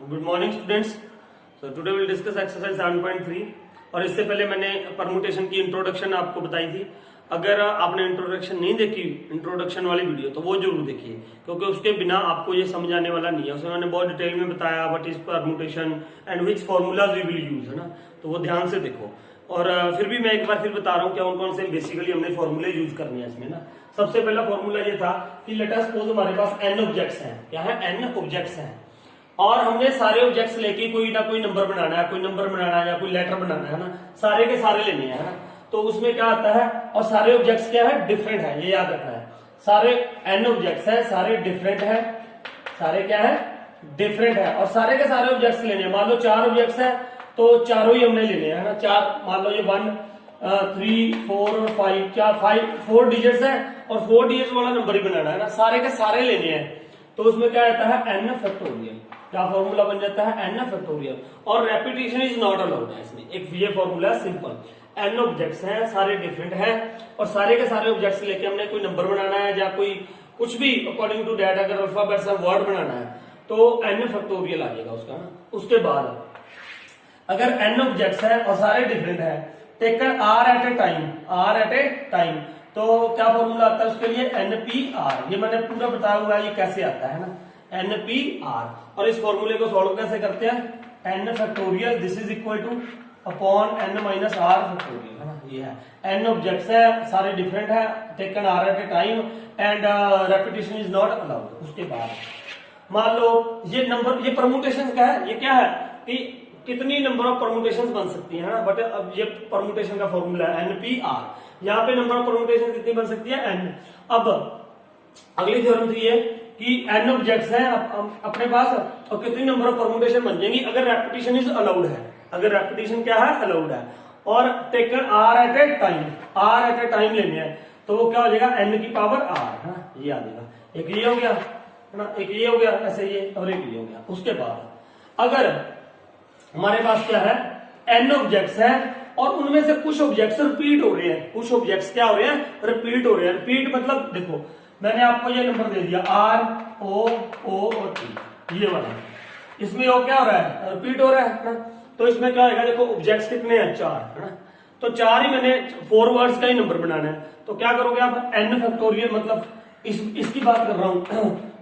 Good morning students. So today will discuss exercise 7.3 और इससे पहले मैंने परमुटेशन की इंट्रोडक्शन आपको बताई थी। अगर आपने इंट्रोडक्शन नहीं देखी, इंट्रोडक्शन वाली वीडियो, तो वो जरूर देखिए, क्योंकि उसके बिना आपको ये समझ आने वाला नहीं है। उसमें मैंने बहुत डिटेल में बताया what is permutation and which formulas we will use, है ना। तो वो ध्यान से देखो। और फिर भी मैं एक बार फिर बता रहा हूँ कौन कौन से बेसिकली हमने फॉर्मूले यूज करने हैं इसमें ना। सबसे पहला फॉर्मूला ये था कि लेट अस सपोज हमारे पास n ऑब्जेक्ट्स हैं। क्या है? n ऑब्जेक्ट्स हैं और हमने सारे ऑब्जेक्ट्स लेके कोई ना कोई नंबर बनाना है, कोई नंबर बनाना है या कोई लेटर बनाना है ना। सारे के सारे लेने हैं, है ना। तो उसमें क्या आता है, और सारे ऑब्जेक्ट्स क्या है? डिफरेंट है, ये याद रखना है। सारे n ऑब्जेक्ट्स है, सारे डिफरेंट है, सारे क्या है? डिफरेंट है। और सारे के सारे ऑब्जेक्ट्स लेने हैं। मान लो 4 ऑब्जेक्ट्स है तो चारों ही हमने लेने हैं, है ना। 4 मान लो ये 1 3 4 और 5, क्या 4 डिजिट्स है और 4 डिजिट्स वाला नंबर ही बनाना है ना। सारे के सारे लेने हैं। तो उसमें क्या आता है? n factorial. क्या फॉर्मूला बन जाता है? n factorial. और रेपिटेशन इज नॉट अलाउड है इसमें। एक ये फॉर्मूला सिंपल। n ऑब्जेक्ट्स हैं, सारे डिफरेंट हैं और सारे के सारे ऑब्जेक्ट्स लेके हमने कोई नंबर बनाना है या कोई कुछ भी अकॉर्डिंग टू दैट, अगर अल्फाबेट से वर्ड बनाना है तो n फैक्टोरियल आ जाएगा उसका ना। उसके बाद अगर n ऑब्जेक्ट्स है और सारे डिफरेंट है, taken r at a time, तो क्या फॉर्मूला आता है उसके लिए? npr। ये मैंने पूरा बताया हुआ है ये कैसे आता है ना, npr। और इस फॉर्मूले को सॉल्व कैसे करते हैं? n factorial this is equal to upon n minus R factorial, है ना। ये है n ऑब्जेक्ट्स है, सारे डिफरेंट है, taken r at a time and repetition is not allowed. उसके बाद मान लो ये नंबर, ये परमुटेशन का है। ये क्या है कि कितनी नंबर ऑफ परमुटेशन बन सकती है ना। बट अब ये परमुटेशन का फॉर्मूला है npr। यहाँ पे नंबर ऑफ परमुटेशन कितनी बन सकती है? n। अब अगली थ्योरम थी ये कि n ऑब्जेक्ट्स हैं अपने पास और कितनी नंबर ऑफ परमुटेशन बन जाएंगी अगर रेपिटेशन इज अलाउड है। अगर रेपिटेशन क्या है? अलाउड है। और taken r at a time लेने हैं तो वो क्या हो जाएगा? n की पावर r, है ना। ये आ जाएगा। एक ये हो गया, है ना, एक ये हो गया, ऐसे ये, और एक ये हो गया। उसके बाद अगर हमारे पास क्या है? n ऑब्जेक्ट्स हैं और उनमें से कुछ ऑब्जेक्ट्स रिपीट हो रहे हैं। कुछ ऑब्जेक्ट्स क्या हो रहे हैं? रिपीट हो रहे हैं। रिपीट मतलब देखो, मैंने आपको ये नंबर दे दिया R O और T, ये वाला। इसमें वो क्या हो रहा है? रिपीट हो रहा है ना। तो इसमें क्या होगा? देखो ऑब्जेक्ट्स कितने हैं? 4, है ना। तो 4 ही मैंने 4 वर्ड्स का ही नंबर बनाना है। तो क्या करोगे आप? n फैक्टोरियल, मतलब इसकी बात कर रहा हूं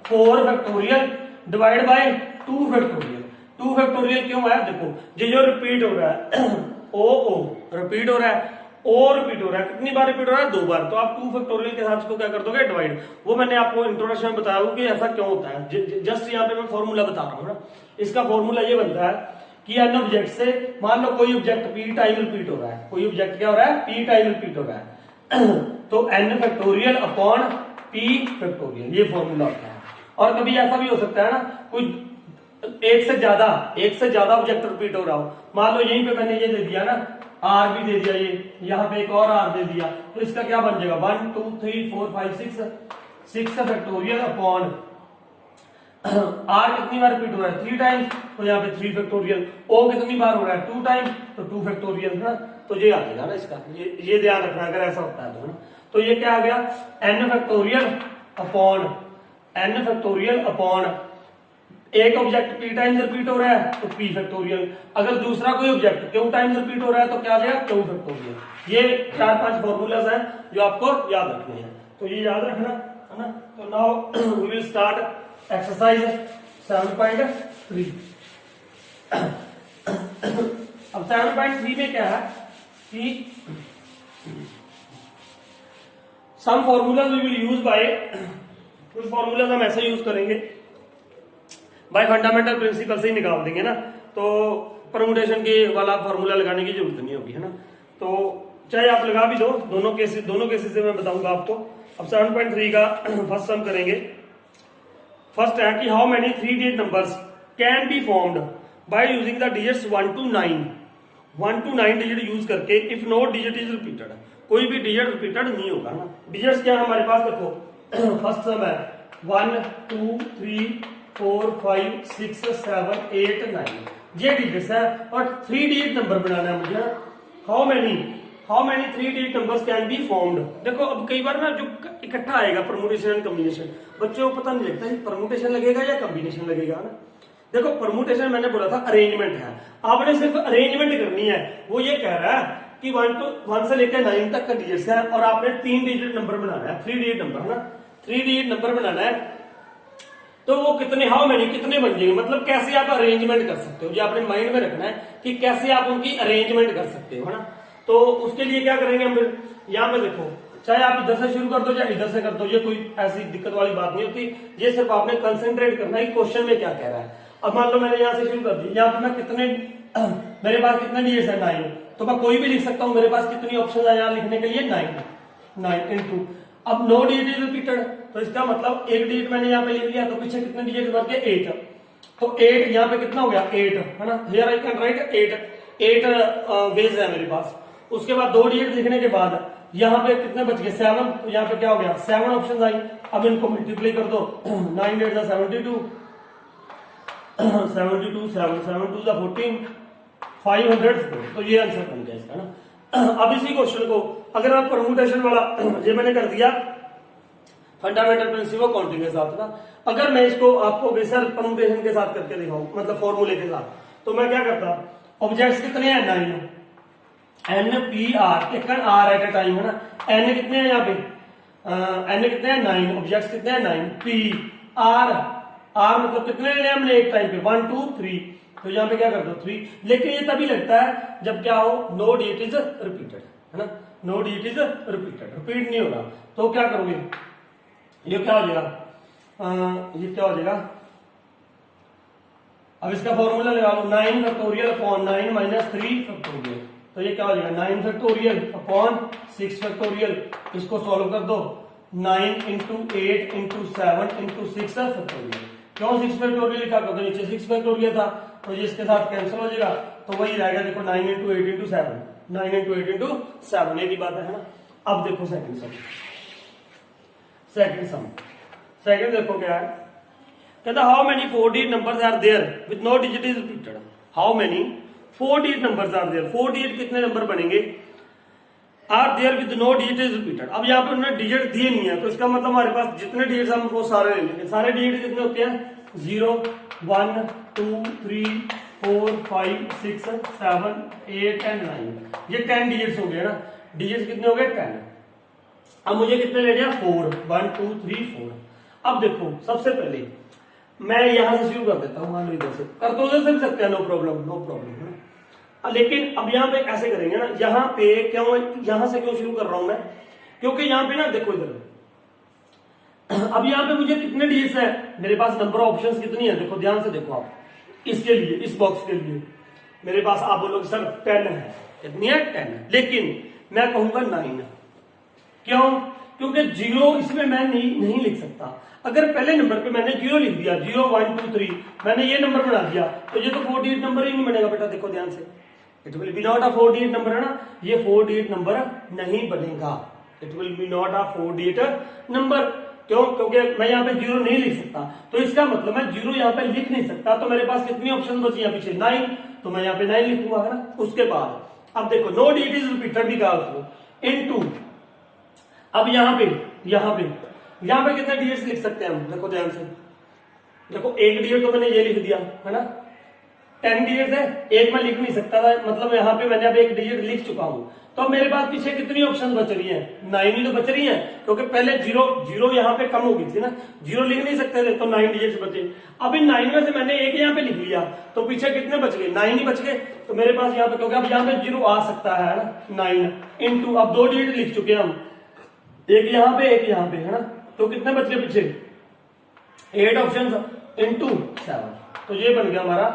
4 factorial divide by 2 factorial. 2 factorial क्यों है? देखो ये जो रिपीट हो रहा है ओ रिपीट हो रहा है, ओ रिपीट हो रहा है। कितनी बार रिपीट हो रहा है? 2 बार। तो आप 2 फैक्टोरियल के साथ इसको क्या कर दोगे? डिवाइड। वो मैंने आपको इंट्रोडक्शन में बताया कि ऐसा क्यों होता है। जस्ट यहाँ पे मैं फॉर्मूला बता रहा हूँ ना। इसका फॉर्मूला ये बनता है कि n ऑब्जेक्ट से मान लो कोई ऑब्जेक्ट p टाइम रिपीट हो रहा है। कोई ऑब्जेक्ट क्या हो रहा है? p टाइम रिपीट हो रहा है तो n factorial upon p factorial, ये फॉर्मूला होता है। और कभी ऐसा भी हो सकता है ना, कोई एक से ज्यादा ऑब्जेक्ट रिपीट हो रहा हो। मान लो यहीं पे मैंने ये दे दिया ना, r भी दे दिया, ये यहाँ पे एक और r दे दिया, तो इसका क्या बन जाएगा? 1 2 3 4 5 6 फैक्टोरियल अपॉन r कितनी बार रिपीट हो रहा है? 3 टाइम्स, तो यहाँ पे 3 फैक्टोरियल। o कितनी बार हो रहा है? 2 टाइम्स, तो 2 फैक्टोरियल, है ना। तो ये आ जाएगा ना इसका, ये ध्यान रखना अगर ऐसा होता है तो, है ना। तो ये क्या आ गया? n फैक्टोरियल अपॉन एक ऑब्जेक्ट p टाइम्स रिपीट हो रहा है तो p फैक्टोरियल। अगर दूसरा कोई ऑब्जेक्ट q टाइम्स रिपीट हो रहा है तो क्या आ जाएगा? q factorial. ये 4-5 फॉर्मूलाज हैं जो आपको याद रखने हैं। तो ये याद रखना, है ना। तो now we will start exercise 7.3। अब 7.3 में क्या है कि some formulas we will use by, कुछ फॉर्मूलाज हम ऐसे यूज करेंगे बाय फंडामेंटल प्रिंसिपल से ही निकाल देंगे ना। तो परमुटेशन के वाला फॉर्मूला लगाने की जरूरत नहीं होगी, है ना। तो चाहे आप लगा भी दो, दोनों केसेस से मैं बताऊंगा आपको। अब 7.3 का फर्स्ट सम करेंगे। फर्स्ट है कि how many 3 digit numbers can be formed by using the digits 1 to 9। 1 to 9 digit use करके if no digit is repeated, कोई भी डिजिट रिपीटेड नहीं होगा ना। डिजिट्स क्या हमारे पास? देखो फर्स्ट सम है 1 2 3 4 5 6 7 8 9, ये डिजिट्स है और 3 डिजिट नंबर बनाना है मुझे। How many 3 digit numbers can be formed. देखो अब कई बार ना जो इकट्ठा आएगा परमुटेशन एंड कॉम्बिनेशन, बच्चों को पता नहीं लगता परमुटेशन लगेगा या कॉम्बिनेशन लगेगा ना। देखो परमुटेशन मैंने बोला था अरेंजमेंट है, आपने सिर्फ अरेंजमेंट करनी है। वो ये कह रहा है कि 1 से लेकर 9 तक का डिजिट्स है और आपने 3 डिजिट नंबर बनाना है, 3 डिजिट नंबर है ना, 3 डिजिट नंबर बनाना है। तो वो कितने, हाउ मेनी, कितने बन जाएंगे, मतलब कैसे आप अरेंजमेंट कर सकते हो, ये आपने माइंड में रखना है कि कैसे आप उनकी अरेंजमेंट कर सकते हो, है ना। तो उसके लिए क्या करेंगे हम फिर, यहाँ पे देखो, चाहे आप इधर से शुरू कर दो चाहे इधर से कर दो, ये कोई ऐसी दिक्कत वाली बात नहीं होती। ये सिर्फ आपने कंसेंट्रेट करना है क्वेश्चन में क्या कह रहा है। अब मान लो मैंने यहाँ से शुरू कर दी, यहाँ पे मैं कितने, मेरे पास कितने डिजिट्स है 9, तो मैं कोई भी लिख सकता हूँ। मेरे पास कितनी ऑप्शन है यहाँ लिखने के लिए, 9 इंटू, अब 9 डिजिट इज रिपीटेड, तो इसका मतलब एक डिजिट मैंने यहाँ पे लिख लिया, तो पीछे कितने डिजिट बन गए, 8। तो 8 यहाँ पे कितना हो गया, 8, है ना। Here I can write 8 ways है मेरे पास। उसके बाद 2 डिजिट लिखने के बाद यहाँ पे कितने बच गए, 7, तो यहाँ पे क्या हो गया, 7 ऑप्शन आई। अब इनको मल्टीप्लाई कर दो, 9 8 72, 72 7 7 2 14, 504, तो ये आंसर बन गया इसका ना। अब इसी क्वेश्चन को अगर आप परमुटेशन वाला ये मैंने कर दिया फंडामेंटल प्रिंसिपल ऑफ काउंटिंग के साथ ना, अगर मैं इसको आपको बेसर परमुटेशन के साथ करके दिखाऊं, मतलब फॉर्मूले के साथ, तो मैं क्या करता, ऑब्जेक्ट्स कितने हैं, 9, N P R, taken R at a time, है ना। एन कितने हैं यहाँ पे, एन कितने हैं 9, ऑब्जेक्ट्स कितने हैं 9, पी आर, आर मतलब कितने ले हमने एक टाइम पे, 1 2 3, तो यहाँ पे क्या कर दो 3। लेकिन ये तभी लगता है जब क्या हो, नो डिजिट इज रिपीटेड, है ना, no digit is repeated, repeat नहीं होगा। तो क्या करोगे, ये क्या हो जाएगा, ये क्या हो जाएगा, अब इसका फॉर्मूला लगा लो, 9 फैक्टोरियल अपॉन 9 माइनस 3 फैक्टोरियल, तो ये क्या हो जाएगा 9 फैक्टोरियल अपॉन 6 फैक्टोरियल। इसको सॉल्व कर दो, 9 इंटू 8 इंटू 7 इंटू 6 फैक्टोरियल। क्यों 6 फैक्टोरियल लिखा, क्योंकि नीचे 6 फैक्टोरियल था, तो ये इसके साथ कैंसिल हो जाएगा, तो वही रहेगा, देखो 9 इंटू 8 इंटू 7, 9 इंटू 8 इंटू 7, एक ही बात है ना। अब देखो सेकंड सम, सेकंड देखो क्या है, कहता how many 4 digit numbers are there with no digit is repeated, how many 4 digit numbers are there, 4 digit कितने नंबर बनेंगे, are there with no digit is repeated. अब यहाँ पे उन्होंने डिजिट दिए नहीं है, तो इसका मतलब हमारे पास जितने डिजिट हम वो सारे ले लेंगे। सारे डिजिट कितने होते हैं, 0 1 2 3 4 5 6 7 8 एंड 9, ये 10 डिजिट्स हो गए ना, डिजिट्स कितने हो गए 10। अब मुझे कितने ले लिया, 4, 1 2 3 4। अब देखो सबसे पहले मैं यहां से शुरू कर देता हूं, मान लो इधर से कर तो उधर से भी सकते हैं, नो प्रॉब्लम। लेकिन अब यहाँ पे ऐसे करेंगे ना, यहाँ पे क्यों, यहां से क्यों शुरू कर रहा हूं मैं, क्योंकि यहाँ पे ना देखो इधर, अब यहाँ पे मुझे कितने डिजिट्स है, मेरे पास नंबर ऑफ ऑप्शंस कितनी है, देखो ध्यान से देखो आप, इसके लिए, इस बॉक्स के लिए मेरे पास, आप बोलोगे सर 10 है, कितनी है 10, लेकिन मैं कहूंगा 9। क्यों, क्योंकि 0 इसमें मैं नहीं लिख सकता। अगर पहले नंबर पे मैंने 0 लिख दिया, 0 1 2 3, मैंने ये नंबर बना दिया, तो ये तो 4 डिजिट नंबर ही नहीं बनेगा बेटा, देखो ध्यान से, it will B not a 4 digit number, है ना, ये 4 डिजिट नंबर नहीं बनेगा, it will B not a 4 digit number. क्यों, क्योंकि मैं यहाँ पे 0 नहीं लिख सकता, तो इसका मतलब मैं 0 यहाँ पे लिख नहीं सकता, तो मेरे पास कितनी ऑप्शन बची है पीछे, 9, तो मैं यहाँ पे 9 लिखूंगा, है ना। उसके बाद अब देखो नो डिजिट इज रिपीटेड भी कहा उसको, इनटू, अब यहाँ पे कितने डिजिट्स लिख सकते हैं हम, देखो ध्यान से, देखो एक डिजिट तो मैंने ये लिख दिया, है ना, 10 डिजिट है, एक मैं लिख नहीं सकता था, मतलब यहाँ पे मैंने अब एक डिजिट लिख चुका हूं, तो मेरे पास पीछे कितनी ऑप्शन बच रही है, 9 ही तो बच रही है, क्योंकि पहले 0 यहाँ पे कम हो गई थी ना, 0 लिख नहीं सकते थे, तो 9 डिजिट्स बचे। अब इन 9 में से मैंने एक यहाँ पे लिख लिया, तो पीछे कितने बच गए, 9 ही बच गए, तो मेरे पास यहाँ पे, क्योंकि अब यहाँ पे 0 आ सकता है ना, 9 इंटू, अब 2 डिजिट लिख चुके हैं हम, एक यहाँ पे एक यहाँ पे, है ना, तो कितने बच गए पीछे, 8 ऑप्शन इंटू 7, तो ये बन गया हमारा,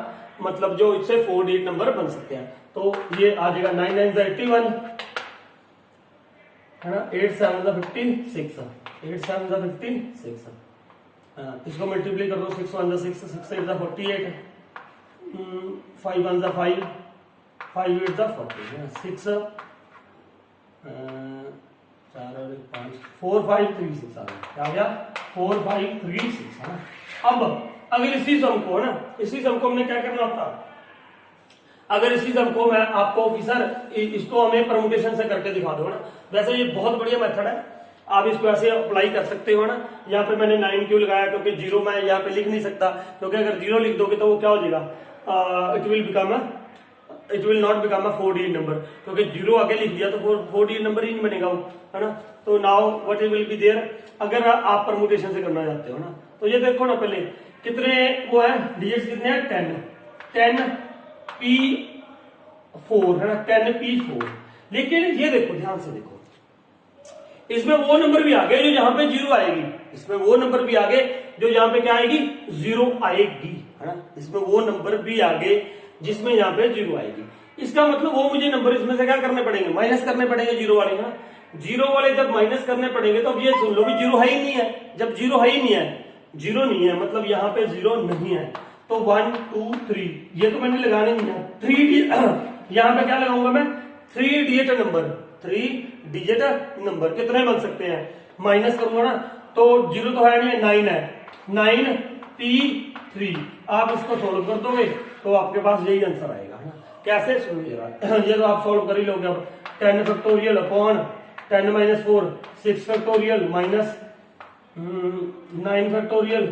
मतलब जो इससे 4 डिजिट नंबर बन सकते हैं। तो ये आ जाएगा 9 9 81, है ना, 8 7 56, 8 7 56, इसको मल्टीप्लाई कर दो, 6 1 6 6 8 48, 5 1 5 5 8 40, 6 4 और 5 4 5 3 6 आ गया, क्या हो गया 4 5 3 6, है ना। अब अगर इसी सम को, है ना, इसी सम को हमने क्या करना होता, अगर इसी सम को मैं आपको कि सर इसको हमें परमुटेशन से करके दिखा दो, ना, वैसे ये बहुत बढ़िया मेथड है, आप इसको ऐसे अप्लाई कर सकते हो ना। यहाँ पे मैंने 9 क्यों लगाया, क्योंकि 0 मैं यहाँ पे लिख नहीं सकता, क्योंकि अगर 0 लिख दोगे तो वो क्या हो जाएगा, it will not become a 4 digit number, क्योंकि 0 आगे लिख दिया तो 4 डिजिट नंबर ही नहीं बनेगा वो, है ना। तो now what it will be there, अगर आप परमुटेशन से करना चाहते हो ना, तो ये देखो ना पहले कितने वो है डिजिट्स, कितने हैं 10p4 है ना, 10p4। लेकिन ये देखो ध्यान से देखो, इसमें वो नंबर भी आ गए जो यहाँ पे 0 आएगी, इसमें वो नंबर भी आ गए जो यहाँ पे क्या आएगी 0 आएगी, है ना। इसमें वो नंबर भी आ गए जिसमें यहाँ पे 0 आएगी। इसका मतलब वो मुझे नंबर इसमें से क्या करने पड़ेंगे, माइनस करने पड़ेंगे 0 वाले, है ना। 0 वाले जब माइनस करने पड़ेंगे तो अब ये सुन लो भी 0 है ही नहीं है। जब 0 है ही नहीं है, 0 नहीं है मतलब यहाँ पे 0 नहीं है, तो 1 2 3 ये तो मैंने लगाने नहीं है। 3 यहाँ पे क्या लगाऊंगा मैं, 3 डिजिट नंबर, 3 डिजिट नंबर कितने बन सकते हैं, माइनस करूंगा ना तो 0 तो है नहीं, 9 है, 9p3। आप इसको सोल्व कर दोगे तो आपके पास यही आंसर आएगा, है ना। कैसे, सुनिएगा ये तो आप सोल्व कर ही लोगे। अब 10 factorial upon 10 - 4 6 factorial minus 9 factorial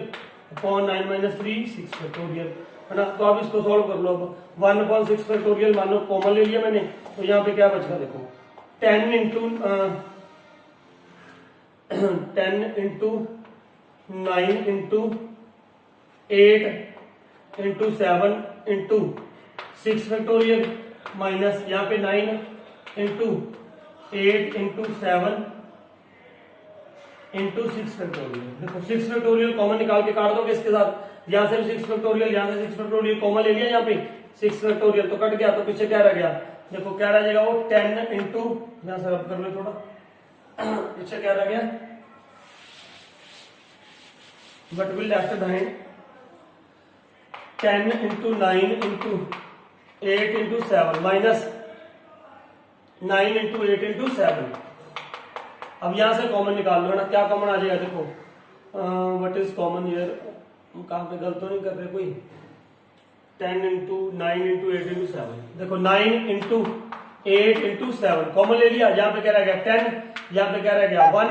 upon 9 - 3 6 factorial, है ना। तो आप इसको सोल्व कर लो। अब 1/6 फैक्टोरियल मान लो कॉमन ले लिया मैंने, तो यहाँ पे क्या बचेगा देखो, 10 into 9 into 8 into 7 into 6 factorial minus यहाँ पे 9 इंटू 8 इंटू 7 इंटू 6 फैक्टोरियल। देखो 6 फैक्टोरियल कॉमन निकाल के काट दोगे इसके साथ, यहाँ से 6 फैक्टोरियल, यहाँ से 6 फैक्टोरियल कॉमन ले लिया, यहाँ पे 6 फैक्टोरियल तो कट गया, तो पीछे क्या रह गया, देखो क्या रह जाएगा वो 10 इंटू, यहाँ से रब कर लो थोड़ा, पीछे क्या रह गया, but will left behind 10 into 9 into 8 into 7 minus 9 into 8 into 7। अब यहां से कॉमन निकाल लो ना, क्या कॉमन आ जाएगा देखो, व्हाट इज कॉमन हियर, कहां पे गलत तो नहीं कर रहे कोई, 10 इंटू 9 इंटू 8 इंटू 7, देखो 9 इंटू 8 इंटू 7 कॉमन ले लिया, यहाँ पे क्या रह गया 10, यहाँ पे क्या रह गया 1,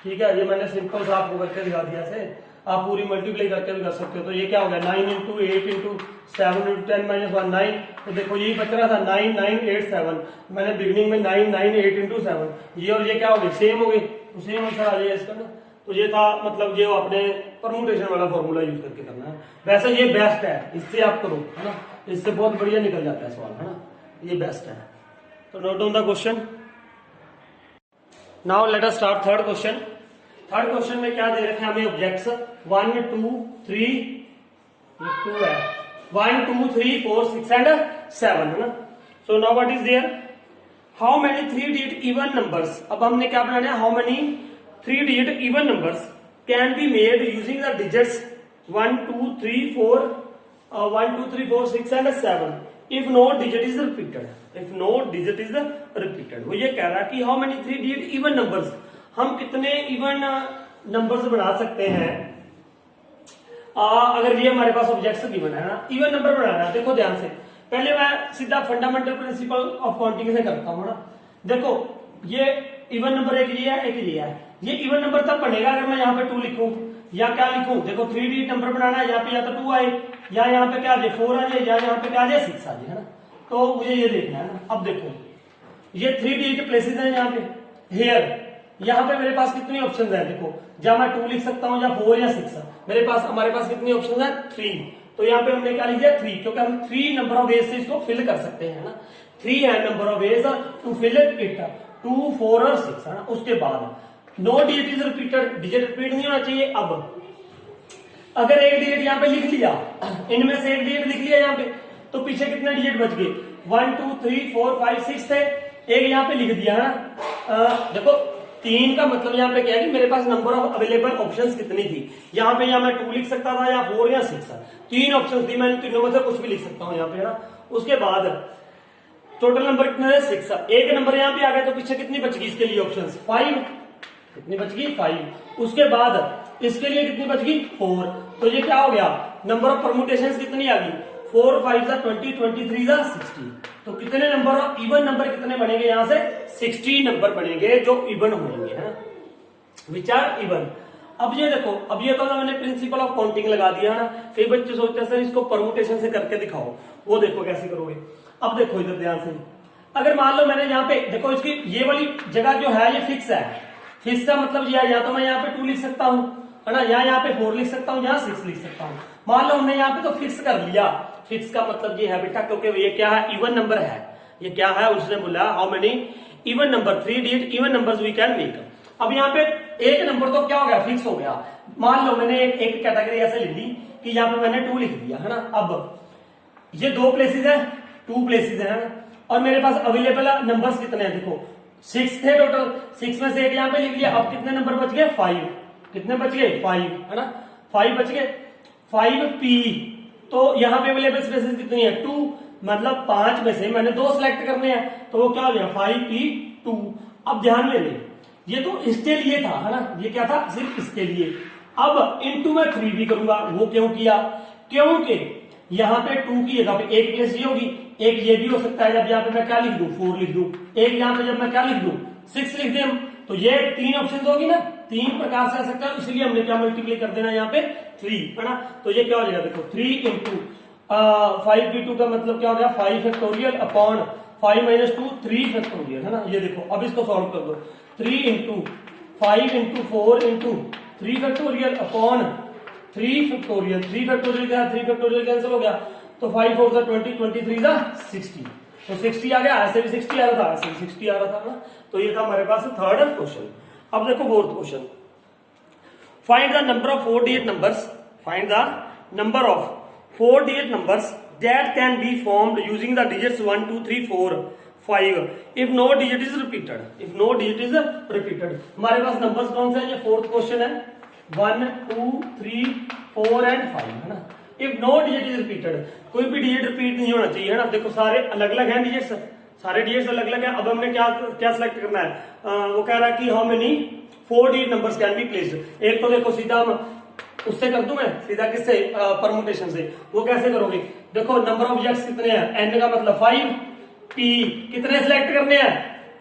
ठीक है। ये मैंने सिंपल सा आपको करके दिखा दिया से, आप पूरी मल्टीप्लाई करके भी कर सकते हो। तो ये क्या हो गया 9 इंटू 8 इंटू 7 इंटू 10 - 1 9, तो देखो यही बच रहा था 9 9 8 7, मैंने बिगनिंग में 9 9 8 इंटू 7, ये और ये क्या हो गई सेम हो गई, तो सेम आंसर आ जाएगा इसका ना। तो ये था मतलब ये अपने परमुटेशन वाला फॉर्मूला यूज करके करना है। वैसे ये बेस्ट है, इससे आप करो, है ना, इससे बहुत बढ़िया निकल जाता है सवाल, है ना, ये बेस्ट है। तो note down the question. Now let us start third question. Third question में क्या दे रखे हैं हमें ऑब्जेक्ट्स 1 2 3, 2 है, 1 2 3 4 6 एंड 7, है ना। So now what is there, how many 3 digit even numbers, अब हमने क्या बनाना है, how many 3 digit even numbers can be made using the digits 1 2 3 4 1 2 3 4 6 and 7 if no digit is repeated, if no digit is repeated। वो ये कह रहा है कि how many 3 digit even numbers, हम कितने इवन नंबर्स बना सकते हैं अगर ये हमारे पास ऑब्जेक्ट्स गिवन है ना, इवन नंबर बनाना है। देखो ध्यान से, पहले मैं सीधा फंडामेंटल प्रिंसिपल ऑफ काउंटिंग से करता हूं ना। देखो ये इवन नंबर एक ये है, एक ये है, ये इवन नंबर तब बनेगा अगर मैं यहाँ पे 2 लिखूं या क्या लिखूं, देखो 3 डिजिट नंबर बनाना है, यहाँ पे या तो 2 आए या यहाँ पे क्या आ जाए 4 आ जाए या यहाँ पे क्या आ जाए 6 आ जाए, है ना। तो मुझे ये देखना है ना। अब देखो ये 3 डिजिट प्लेसेस है यहाँ पे, हेयर यहाँ पे मेरे पास कितनी ऑप्शन है, देखो या मैं 2 लिख सकता हूँ या 4 या 6, मेरे पास हमारे पास कितनी ऑप्शन है 3, तो यहाँ पे हमने क्या लिख दिया 3, क्योंकि हम 3 नंबर ऑफ वेज से इसको फिल कर सकते हैं ना। 3 है number of ways to fill it, 2 4 और 6, है ना। उसके बाद no digit is repeated, digit repeat नहीं होना चाहिए। अब अगर एक डिजिट यहाँ पे लिख लिया, इनमें से एक डिजिट लिख लिया यहाँ पे, तो पीछे कितने डिजिट बच गए, 1 2 3 4 5 6 थे, एक यहाँ पे लिख दिया है ना। देखो 3 का मतलब यहाँ पे क्या है कि मेरे पास नंबर ऑफ अवेलेबल ऑप्शंस कितनी थी, यहाँ पे या मैं 2 लिख सकता था या 4 या 6, 3 ऑप्शन थी, मैंने तीनों में से कुछ भी लिख सकता हूँ यहाँ पे, है ना। उसके बाद टोटल नंबर कितने थे 6, एक नंबर यहाँ पे आ गया, तो पीछे कितनी बच गई इसके लिए ऑप्शंस 5, कितनी बच गई 5। उसके बाद इसके लिए कितनी बच गई 4, तो ये क्या हो गया नंबर ऑफ परमुटेशंस कितनी आ गई 4 5 20 23 60। तो कितने नंबर ऑफ इवन नंबर कितने बनेंगे, यहाँ से 60 नंबर बनेंगे जो इवन होंगे, है ना। Which are even. अब ये देखो, अब ये तो मैंने प्रिंसिपल ऑफ काउंटिंग लगा दिया है ना। कई बच्चे सोचते हैं सर इसको परमुटेशन से करके दिखाओ, वो देखो कैसे करोगे। अब देखो इधर ध्यान से, अगर मान लो मैंने यहाँ पे देखो इसकी ये वाली जगह जो है ये फिक्स है। फिक्स का मतलब ये है, या तो मैं यहाँ पे 2 लिख सकता हूँ है ना, या यहाँ पे 4 लिख सकता हूँ, यहाँ 6 लिख सकता हूँ। मान लो हमने यहाँ पे तो फिक्स कर लिया। फिक्स का मतलब ये है बेटा, क्योंकि ये क्या है, इवन नंबर है। ये क्या है, उसने बोला how many even number, 3 digit even numbers we can make. अब यहाँ पे एक नंबर तो क्या हो गया, फिक्स हो गया। मान लो मैंने एक कैटेगरी ऐसे लिख दी कि यहाँ पे मैंने 2 लिख दिया है ना। अब ये 2 प्लेसेस है, 2 प्लेसेस है ना, और मेरे पास अवेलेबल नंबर्स कितने हैं, देखो 6 थे टोटल। 6 में से एक यहाँ पे लिख लिया। अब कितने नंबर बच गए, 5। कितने बच गए, 5 है ना, 5 बच गए। 5p, तो यहाँ पे अवेलेबल स्पेसेस कितनी है, 2। मतलब 5 में से मैंने 2 सिलेक्ट करने हैं, तो वो क्या हो गया, 5p2। अब ध्यान में रहे, ये तो इसके लिए था है ना, ये क्या था, सिर्फ इसके लिए। अब इनटू में 3 भी करूंगा। वो क्यों किया, क्योंकि यहाँ पे 2 की जगह पे एक प्लेस ये होगी, एक ये भी हो सकता है। जब यहाँ पे मैं क्या लिख दूं, 4 लिख दूं। एक यहाँ पे जब मैं क्या लिख दूं, 6 लिख दूं, तो ये 3 ऑप्शन होगी ना, 3 प्रकार से आ सकता है। इसलिए हमने क्या मल्टीप्लाई कर देना यहाँ पे 3 है ना। तो ये क्या हो जाएगा, देखो 3 इंटू 5p2 का मतलब क्या हो गया, 5 फैक्टोरियल अपॉन 5 माइनस 2 3 फैक्टोरियल है ना। ये देखो, अब इसको सॉल्व कर दो। 3 into 5 into 4 into 3 factorial upon 3 factorial. 3 factorial क्या, 3 फैक्टोरियल कैंसिल हो गया, तो 5 4 20, 23 60। तो 60 आ गया, ऐसे भी 60 आ रहा था, ऐसे भी 60 आ रहा था ना। तो ये था हमारे पास थर्ड क्वेश्चन। अब देखो fourth question, find the number of 4 digit numbers, find the number of 4 digit numbers that can be formed using the digits 1 2 3 4 5 if no digit is repeated, if no digit is repeated। हमारे पास numbers कौन से हैं, ये fourth question है, 1 2 3 4 and 5 है ना। If no digit is repeated, कोई भी डिजिट रिपीट नहीं होना चाहिए है ना। देखो सारे अलग अलग हैं डिजिट्स, सारे डिजिट्स अलग अलग हैं। अब हमने क्या क्या सिलेक्ट करना है, वो कह रहा है कि how many 4 digit numbers can be placed. एक तो देखो सीधा उससे कर दूं मैं, सीधा किससे, परमुटेशन से। वो कैसे करोगे, देखो नंबर ऑफ ऑब्जेक्ट्स कितने हैं, n का मतलब 5, p कितने सिलेक्ट करने हैं,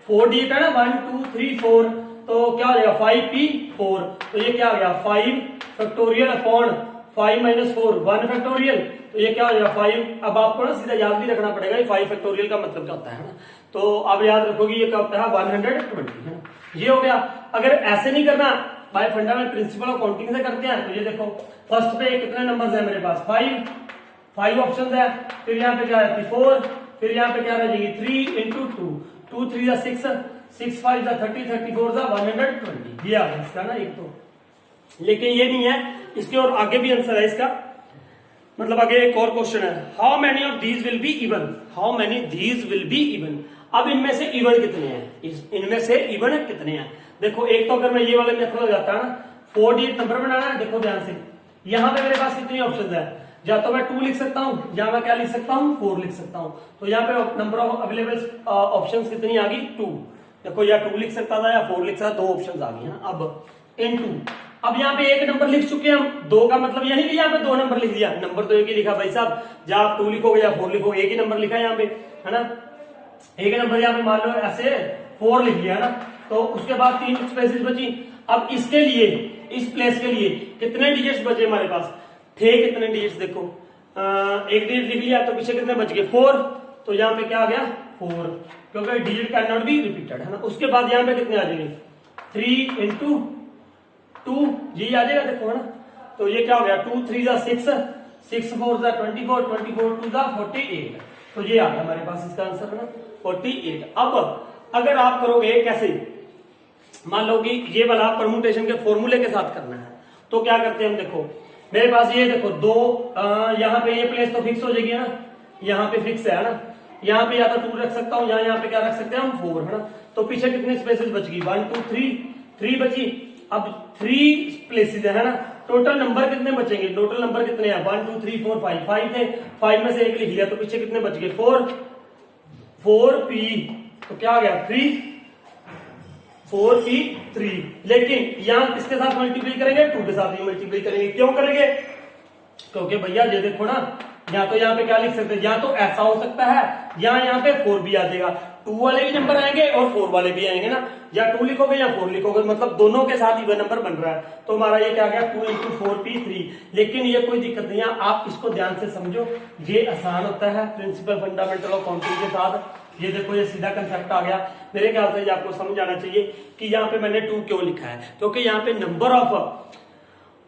4 डिजिट है ना, 1 2 3 4, तो क्या हो जाएगा 5p4। तो ये क्या हो गया 5 फैक्टोरियल अपॉन 5 माइनस 4 1 फैक्टोरियल। तो ये क्या हो जाएगा 5। अब आपको ना सीधा याद भी रखना पड़ेगा 5 फैक्टोरियल का मतलब क्या होता है ना। तो आप याद रखोगे ये क्या होता है 120 है ना। ये हो गया। अगर ऐसे नहीं करना, bye fundamental principle of counting से करते हैं, तो ये देखो फर्स्ट पे कितने नंबर्स है मेरे पास, 5 ऑप्शंस है। फिर यहाँ पे क्या रहती है 4, फिर यहाँ पे क्या रह जाएगी 3 इंटू 2 2 3 6 6 5 30 34 120। ये आ गया इसका ना एक तो। लेकिन ये नहीं है, इसके और आगे भी आंसर है इसका। मतलब आगे एक और क्वेश्चन है, how many of these will be even, how many these will be even. अब इनमें से इवन कितने हैं, इनमें से इवन कितने हैं। देखो एक तो अगर मैं ये वाले मेथड लगाता है ना, 4 डिजिट नंबर बनाना है। देखो ध्यान से, यहाँ पे मेरे पास कितनी ऑप्शन है, या तो मैं 2 लिख सकता हूँ, या मैं क्या लिख सकता हूँ 4 लिख सकता हूँ। तो यहाँ पे नंबर ऑफ अवेलेबल ऑप्शन कितनी आ गई 2। देखो या 2 लिख सकता था या 4 लिख सकता, 2 ऑप्शन आ गई। अब इन 2, अब यहाँ पे एक नंबर लिख चुके हैं हम, 2 का मतलब यही कि यहाँ पे 2 नंबर लिख दिया। नंबर तो एक ही लिखा भाई साहब, या आप 2 लिखोगे या 4 लिखोगे, एक ही नंबर लिखा है यहाँ पे है ना। एक नंबर यहाँ पे मान लो ऐसे 4 लिख लिया है ना। तो उसके बाद 3 स्पेसेस बची। अब इसके लिए, इस प्लेस के लिए कितने डिजिट्स बचे हमारे पास, थे कितने डिजिट्स, देखो एक डिजिट लिख लिया, तो पीछे कितने बच गए 4। तो यहाँ पे क्या आ गया 4, क्योंकि digit can not be repeated है ना। उसके बाद यहाँ पे कितने आ जाएंगे 3 इंटू 2, ये आ जाएगा देखो है ना। तो ये क्या हो गया 2 3 6 6 4 24 24 2 48। तो ये आ गया हमारे पास इसका आंसर है ना 48। अब अगर आप करोगे कैसे, मान लो कि ये वाला परमुटेशन के फॉर्मूले के साथ करना है, तो क्या करते हैं हम, देखो मेरे पास ये देखो 2, यहाँ पे ये प्लेस तो फिक्स हो जाएगी ना, यहाँ पे फिक्स है ना। यहाँ पे या तो 2 रख सकता हूँ, यहाँ पे क्या रख सकते हैं हम 4 है ना। तो पीछे कितने स्पेसेस बच गई 1 2 3 बची। अब 3 प्लेसेस है ना, टोटल नंबर कितने बचेंगे, टोटल नंबर कितने हैं 1 2 3 4 5 थे, 5 में से एक लिख लिया, तो पीछे कितने बच गए 4p। तो क्या आ गया 4p3। लेकिन यहां किसके साथ मल्टीप्लाई करेंगे, 2 के साथ ही मल्टीप्लाई करेंगे। क्यों करेंगे, क्योंकि भैया ये देखो ना, या तो यहाँ पे क्या लिख सकते हैं, या तो ऐसा हो सकता है, या यहाँ पे 4 भी आ जाएगा। टू वाले भी नंबर आएंगे और 4 वाले भी आएंगे ना, या 2 लिखोगे या 4 लिखोगे, मतलब दोनों के साथ इवन नंबर बन रहा है। तो हमारा ये क्या गया 2 इंटू 4p3। लेकिन ये कोई दिक्कत नहीं है, आप इसको ध्यान से समझो, ये आसान होता है प्रिंसिपल फंडामेंटल ऑफ काउंटिंग के साथ। ये देखो, ये सीधा कंसेप्ट आ गया। मेरे ख्याल से आपको समझ आना चाहिए कि यहाँ पे मैंने 2 क्यों लिखा है, क्योंकि यहाँ पे नंबर ऑफ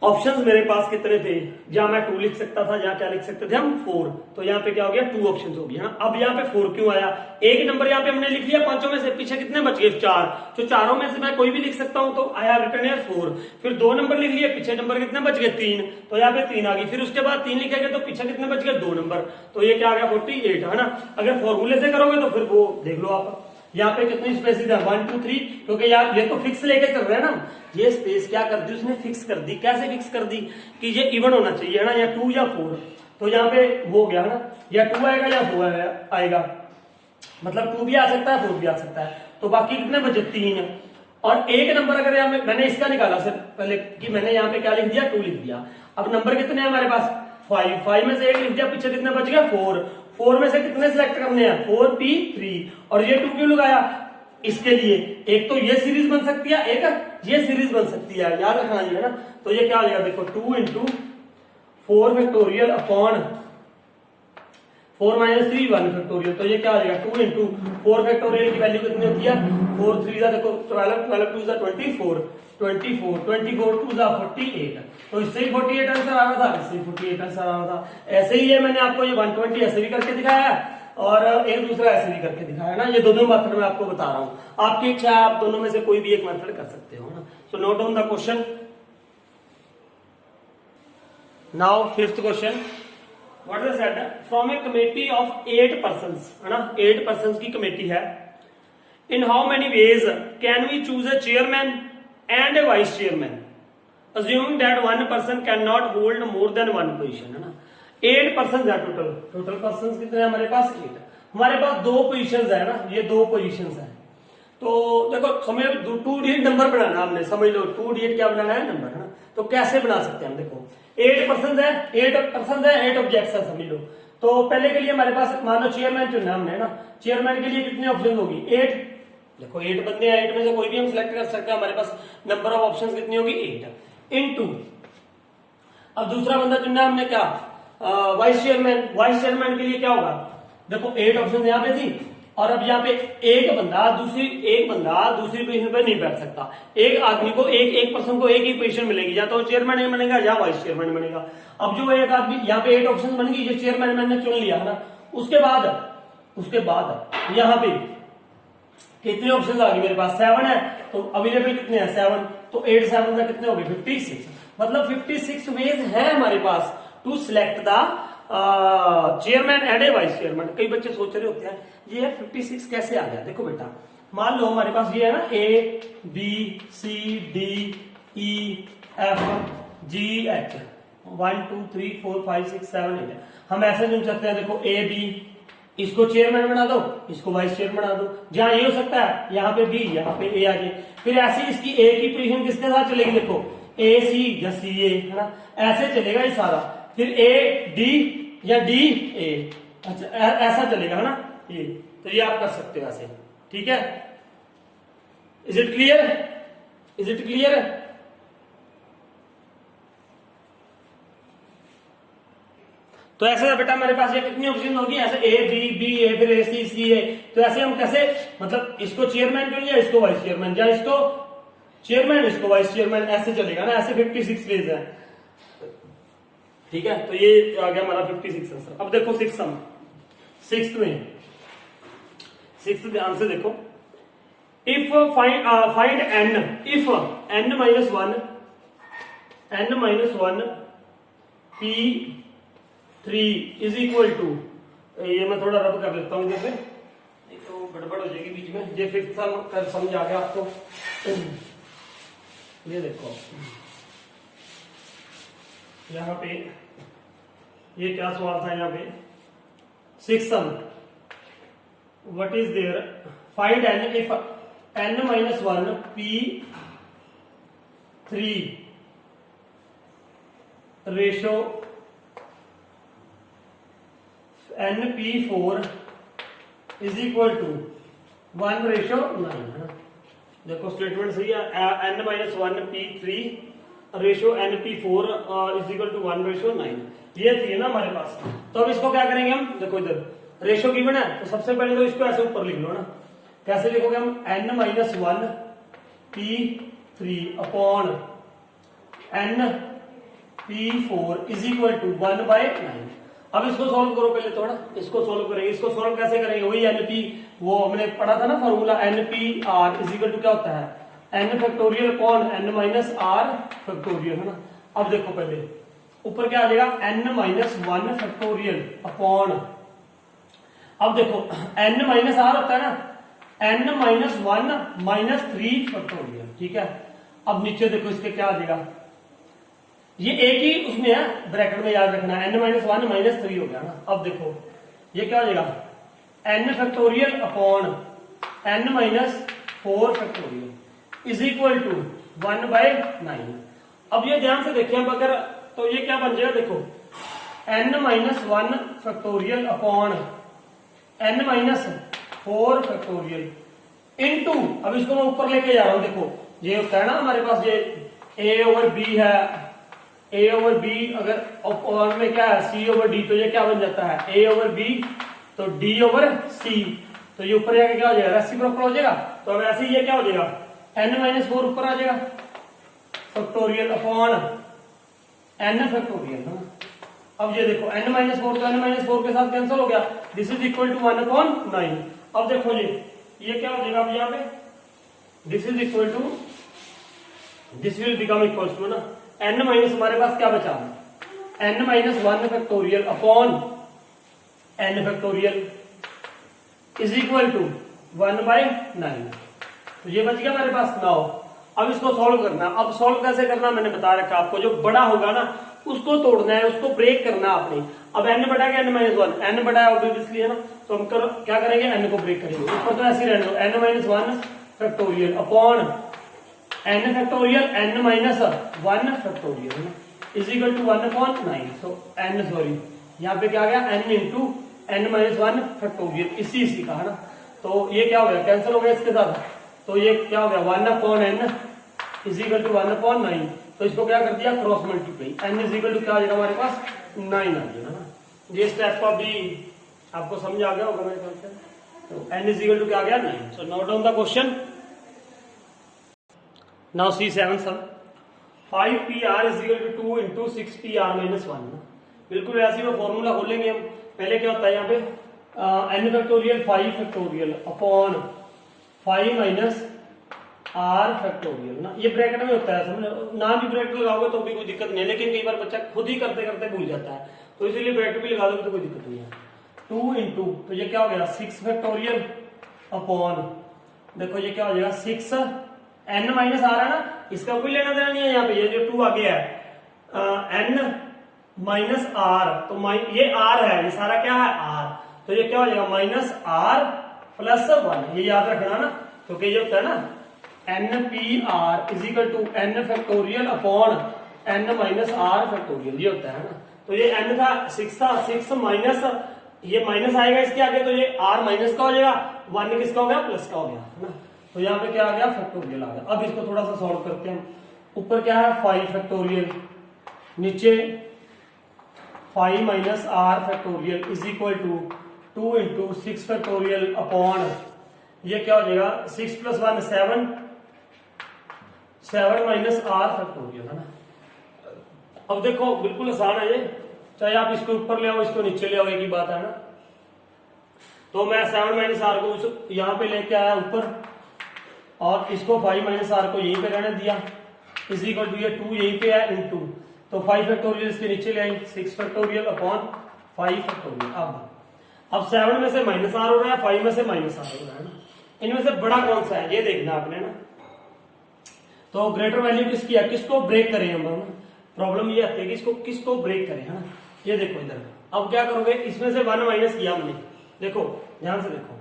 ऑप्शंस मेरे पास कितने थे, जहां मैं 2 लिख सकता था, जहां क्या लिख सकते थे हम 4, तो यहाँ पे क्या हो गया 2 ऑप्शंस हो गया ना। अब यहाँ पे 4 क्यों आया, एक नंबर यहाँ पे हमने लिख लिया पांचों में से, पीछे कितने बच गए 4, तो चारों में से मैं कोई भी लिख सकता हूं, तो आई हैव रिटन हियर 4। फिर 2 नंबर लिख लिए, पीछे नंबर कितने बच गए 3, तो यहाँ पे 3 आ गई। फिर उसके बाद 3 लिखेंगे तो पीछे कितने बच गए 2 नंबर, तो ये क्या आ गया 48 है ना। अगर फॉर्मूले से करोगे तो फिर वो देख लो आप, यहाँ पे कितनी स्पेसिस है 1 2 3, क्योंकि यार ये तो फिक्स लेके चल रहे हैं ना। ये स्पेस क्या कर दी उसने, फिक्स कर दी। कैसे फिक्स कर दी कि ये इवन होना चाहिए है ना, या 2 या 4, तो यहाँ पे वो हो गया है ना, या 2 आएगा या 4 आएगा, मतलब 2 भी आ सकता है 4 भी आ सकता है। तो बाकी कितने बचे 3, और एक नंबर अगर यहाँ मैंने इसका निकाला सर पहले कि मैंने यहाँ पे क्या लिख दिया 2 लिख दिया। अब नंबर कितने हैं हमारे पास 5 में से 1 लिख दिया, पीछे कितने बच गया 4 में से कितने सिलेक्ट करने हैं 4p3, और ये 2 क्यों लगाया इसके लिए, एक तो ये सीरीज बन सकती है, एक ये सीरीज बन सकती है, याद रखना ये है ना। तो ये क्या आ जाएगा देखो 2 into 4 factorial upon 4 minus 3 1 factorial, तो ये क्या आ जाएगा 2 इंटू 4 फैक्टोरियल की वैल्यू कितनी होती है 4 3 जा देखो 12 12 2 जा 24 24 24 2 जा 48, तो इससे ही 48 आंसर आ रहा था, इससे ही 48 आंसर आ रहा था। ऐसे ही है मैंने आपको ये 120 ऐसे भी करके दिखाया है और एक दूसरा ऐसे भी करके दिखाया ना। ये दोनों मेथड मैं आपको बता रहा हूँ, आपकी इच्छा है आप दोनों में से कोई भी एक मेथड कर सकते हो ना। So note down the question. Now 5th question, what is said from a committee of 8 persons है ना, 8 पर्संस की कमेटी है। In how many ways can we choose a chairman and a vice chairman assuming that one person cannot hold more than one position है ना। 8 person है total person कितने हैं हमारे पास 8। हमारे पास 2 पोजीशंस है ना, ये 2 पोजीशंस है। तो देखो समझ लो 2 डिजिट नंबर बनाना हमने, समझ लो 2 डिजिट क्या बनाना है नंबर है ना। तो कैसे बना सकते हैं हम, देखो 8 पर्सन है 8 ऑब्जेक्ट्स है समझ लो। तो पहले के लिए हमारे पास मान लो चेयरमैन चुनना हमने ना, चेयरमैन के लिए कितने ऑप्शन होगी 8, देखो 8 बंदे हैं, 8 में से कोई भी हम सिलेक्ट कर सकते हैं। हमारे पास नंबर ऑफ ऑप्शन कितनी होगी 8 इनटू। अब दूसरा बंदा चुनना हमने क्या वाइस चेयरमैन। वाइस चेयरमैन के लिए क्या होगा, देखो 8 ऑप्शन यहाँ पे थी, और अब यहाँ पे एक बंदा दूसरी पोजीशन पे नहीं बैठ सकता। एक आदमी को एक पर्सन को एक ही पोजीशन मिलेगी, या तो चेयरमैन बनेगा या वाइस चेयरमैन बनेगा। अब जो एक आदमी यहाँ पे 8 ऑप्शन बन गई, जो चेयरमैन मैंने चुन लिया है ना, उसके बाद यहाँ पे कितने ऑप्शन आ गए मेरे पास 7 है, तो अवेलेबल कितने हैं 7, तो 8 7 में कितने हो गए 56, मतलब 56 वेज है हमारे पास to select the chairman and a vice chairman. कई बच्चे सोच रहे होते हैं ये 56 कैसे आ गया। देखो बेटा मान लो हमारे पास ये है ना A B C D E F G H 1 2 3 4 5 6 7 8, हम ऐसे चुन सकते हैं। देखो A B, इसको चेयरमैन बना दो, इसको वाइस चेयरमैन बना दो। जहां ये हो सकता है यहाँ पे बी, यहाँ पे ए आ जाए। फिर ऐसे इसकी ए की पोजीशन किसके साथ चलेगी, देखो ए सी या सी ए है ना, ऐसे चलेगा ये सारा। फिर ए डी या डी ए, अच्छा ऐसा चलेगा है ना ये। तो ये आप कर सकते हो ऐसे, ठीक है। इज इट क्लियर तो ऐसे बेटा हमारे पास ये कितनी ऑप्शन होगी, ऐसे ए बी ए फिर ए सी ए। तो ऐसे हम कैसे, मतलब इसको चेयरमैन चुन लिया, इसको वाइस चेयरमैन, या इसको चेयरमैन इसको वाइस चेयरमैन, ऐसे चलेगा ना। ऐसे 56 वेज है, ठीक है। तो ये आ गया हमारा 56 आंसर। अब देखो 6th ध्यान से देखो, if find N, if n minus one p3 is equal to, ये मैं थोड़ा रब कर लेता हूँ जैसे, नहीं तो गड़बड़ हो जाएगी बीच में। ये 5th सम समझ आ गया आपको। ये देखो यहाँ पे ये क्या सवाल था, यहाँ पे 6th सम, what is there, find n if n minus 1 p3 ratio np4 is equal to 1:9 है ना। देखो स्टेटमेंट सही है, n-1p3 ratio np4 is equal to 1:9 ये थी ना हमारे पास। तो अब इसको क्या करेंगे हम, देखो इधर रेशियो गिवन है तो सबसे पहले तो इसको ऐसे ऊपर लिख लो ना। कैसे लिखोगे हम, n-1p3 upon np4 is equal to 1/9। अब इसको सॉल्व करो पहले थोड़ा, इसको सॉल्व करेंगे। इसको सॉल्व कैसे करेंगे, वही np, वो हमने पढ़ा था ना formula, npr is equal to क्या होता है, n factorial upon n minus r factorial, है ना। अब देखो पहले ऊपर क्या आ जाएगा, n-1 फैक्टोरियल अपॉन, अब देखो n माइनस r होता है ना, n-1 माइनस 3 फैक्टोरियल, ठीक है। अब नीचे देखो इसके क्या आ जाएगा, ये एक ही उसमें है, ब्रैकेट में याद रखना है, n-1 माइनस 3 हो गया ना। अब देखो ये क्या हो जाएगा, n factorial upon n minus 4 factorial is equal to 1/9। अब ये ध्यान से देखिए हम अगर, तो ये क्या बन जाएगा, देखो n-1 factorial upon n minus 4 factorial into, अब इसको मैं ऊपर लेके जा रहा हूं, देखो ये होता है ना हमारे पास, ये a/b है, a/b अगर और में क्या है c/d, तो ये क्या बन जाता है a/b, तो d/c, तो ये ऊपर जाके क्या हो जाएगा, रेसिप्रोकल हो जाएगा। तो अब ऐसे ये क्या हो जाएगा, n-4 ऊपर आ जाएगा फैक्टोरियल अपॉन n फैक्टोरियल, है ना। अब ये देखो n-4 तो n-4 के साथ कैंसिल हो गया, दिस इज इक्वल टू 1/9। अब देखो ये क्या हो जाएगा, अब यहाँ पे this is equal to, this will become equal to ना n माइनस, हमारे पास क्या बचा, n-1 factorial upon n factorial is equal to 1/9। तो ये बच गया हमारे पास। नाउ अब इसको सॉल्व करना। अब सॉल्व कैसे करना मैंने बता रखा आपको, जो बड़ा होगा ना उसको तोड़ना है, उसको ब्रेक करना आपने। अब n बटा के n-1, n बटा ऑब्वियसली है ना, तो हम क्या करेंगे, n को ब्रेक करेंगे। ऊपर तो ऐसे ही रहने दो, n-1 factorial upon n factorial n-1 factorial, है ना, is equal to 1/9। So n, sorry यहाँ पे क्या आ गया, n इंटू n-1 फैक्टोरियल, इसी का है ना। तो ये क्या हो गया, कैंसिल हो गया इसके साथ, तो ये क्या हो गया 1/n इज इक्वल टू 1/9। तो इसको क्या कर दिया, cross multiply, n is equal to क्या आ जाएगा हमारे पास 9 आ जाएगा ना। ये स्टेप का भी आपको समझ आ गया होगा मेरे ख्याल से। तो n इज इक्वल टू क्या आ गया 9। So note down the question. Now C7 sum 5PR is equal to 2 into 6PR minus 1। बिल्कुल ऐसे में फॉर्मूला खोलेंगे हम। पहले क्या होता है यहाँ पे n factorial 5 factorial upon 5 minus r factorial ना, ये ब्रैकेट में होता है, समझ ना भी ब्रैकेट लगाओगे तो भी कोई दिक्कत नहीं है, लेकिन कई बार बच्चा खुद ही करते करते भूल जाता है, तो इसीलिए ब्रैकेट भी लगा दोगे तो कोई दिक्कत नहीं है। 2 इंटू, तो ये क्या हो गया 6 फैक्टोरियल अपॉन, देखो ये क्या हो जाएगा 6 n माइनस r है ना, इसका कोई लेना देना नहीं है यहाँ पे, ये जो 2 आगे है n माइनस r, तो ये r है, ये सारा क्या है r, तो ये क्या हो जाएगा माइनस r प्लस 1, ये याद रखना ना, क्योंकि ये होता है ना npr is equal to n factorial upon n minus r factorial, ये होता है ना। तो ये n था 6 था, 6 माइनस, ये माइनस आएगा इसके आगे, तो ये r माइनस का हो जाएगा, 1 किसका हो गया प्लस का हो गया, है ना। तो यहाँ पे क्या आ गया फैक्टोरियल आ गया। अब इसको थोड़ा सा सॉल्व करते हैं। ऊपर क्या है 5 फैक्टोरियल, नीचे 5 minus r factorial is equal to 2 into 6 factorial upon, ये क्या हो जाएगा 6 प्लस 1 7 माइनस r फैक्टोरियल, है ना। अब देखो बिल्कुल आसान है ये, चाहे आप इसको ऊपर ले आओ इसको नीचे ले आओ, एक ही बात है ना। तो मैं 7 माइनस r को यहाँ पे लेके आया ऊपर, और इसको 5 माइनस r को यहीं पे रहने दिया, इज इक्वल टू ये 2 यहीं पे है इनटू, तो 5 फैक्टोरियल इसके नीचे ले आई, 6 फैक्टोरियल अपॉन 5 फैक्टोरियल। अब 7 में से माइनस r हो रहा है, 5 में से माइनस r हो रहा है ना। इनमें से बड़ा कौन सा है ये देखना आपने ना। तो ग्रेटर वैल्यू किसकी है, किसको ब्रेक करें हम, प्रॉब्लम ये आती है कि इसको किसको ब्रेक करें, है ना। ये देखो इधर, अब क्या करोगे, इसमें से 1 माइनस किया हमने, देखो ध्यान से देखो,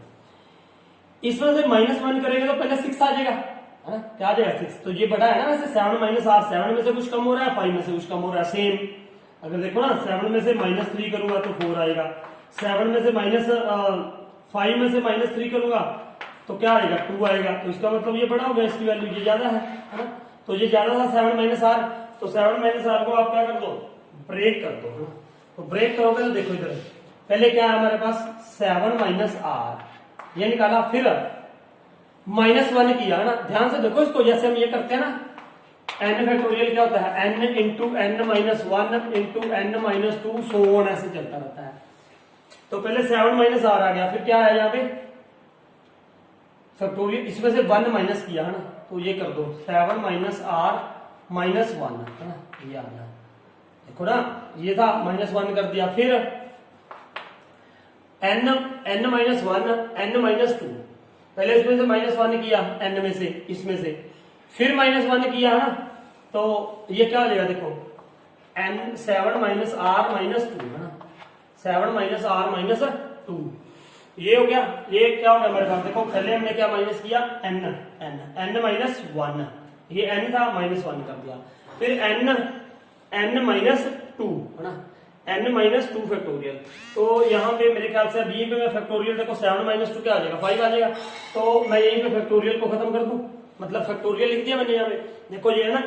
इसमें से -1 करेंगे तो पहले 6 आ जाएगा, है ना, क्या आ जाएगा 6, तो ये बड़ा है ना वैसे 7 माइनस r, 7 में से कुछ कम हो रहा है, 5 में से कुछ कम हो रहा है, सेम। अगर देखो ना 7 में से -3 करूंगा तो 4 आएगा, 7 में से -5 में से -3 करूंगा तो क्या आएगा 2 आएगा, तो इसका मतलब ये बड़ा हो गया, इसकी वैल्यू ये ज्यादा है ना। तो ये ज्यादा था 7 माइनस आर, तो 7 माइनस आर को आप क्या कर दो, ब्रेक कर दो। तो ब्रेक करोगे तो देखो इधर पहले क्या है हमारे पास 7 माइनस आर ये निकाला, फिर -1 किया है ना। ध्यान से देखो इसको, जैसे हम ये करते हैं ना n फैक्टोरियल क्या होता है n into n minus 1 into n minus 2 so on ऐसे चलता रहता है। तो पहले 7 माइनस आर आ गया, फिर क्या आया यहाँ पे फैक्टोरियल, इसमें से 1 माइनस किया है ना, तो ये कर दो 7 माइनस आर माइनस 1 है ना, ये आ गया। देखो ना ये था -1 कर दिया, फिर n माइनस 1 n माइनस 2, पहले इसमें से -1 किया n में से, इसमें से फिर -1 किया है ना, तो ये क्या हो जाएगा देखो n 7 माइनस आर माइनस 2 है ना, 7 माइनस आर माइनस 2 ये हो गया। ये क्या हो गया हमारे पास, देखो पहले हमने क्या माइनस किया n माइनस 1, ये n था -1 कर दिया, फिर n माइनस 2 है ना, n माइनस 2 फैक्टोरियल। तो यहाँ पे मेरे ख्याल से यहीं पे मैं फैक्टोरियल देखो 7 माइनस 2 क्या आ जाएगा 5 आ जाएगा, तो मैं यहीं पे फैक्टोरियल को खत्म कर दूं, मतलब फैक्टोरियल लिख दिया मैंने यहाँ पे। देखो ये है ना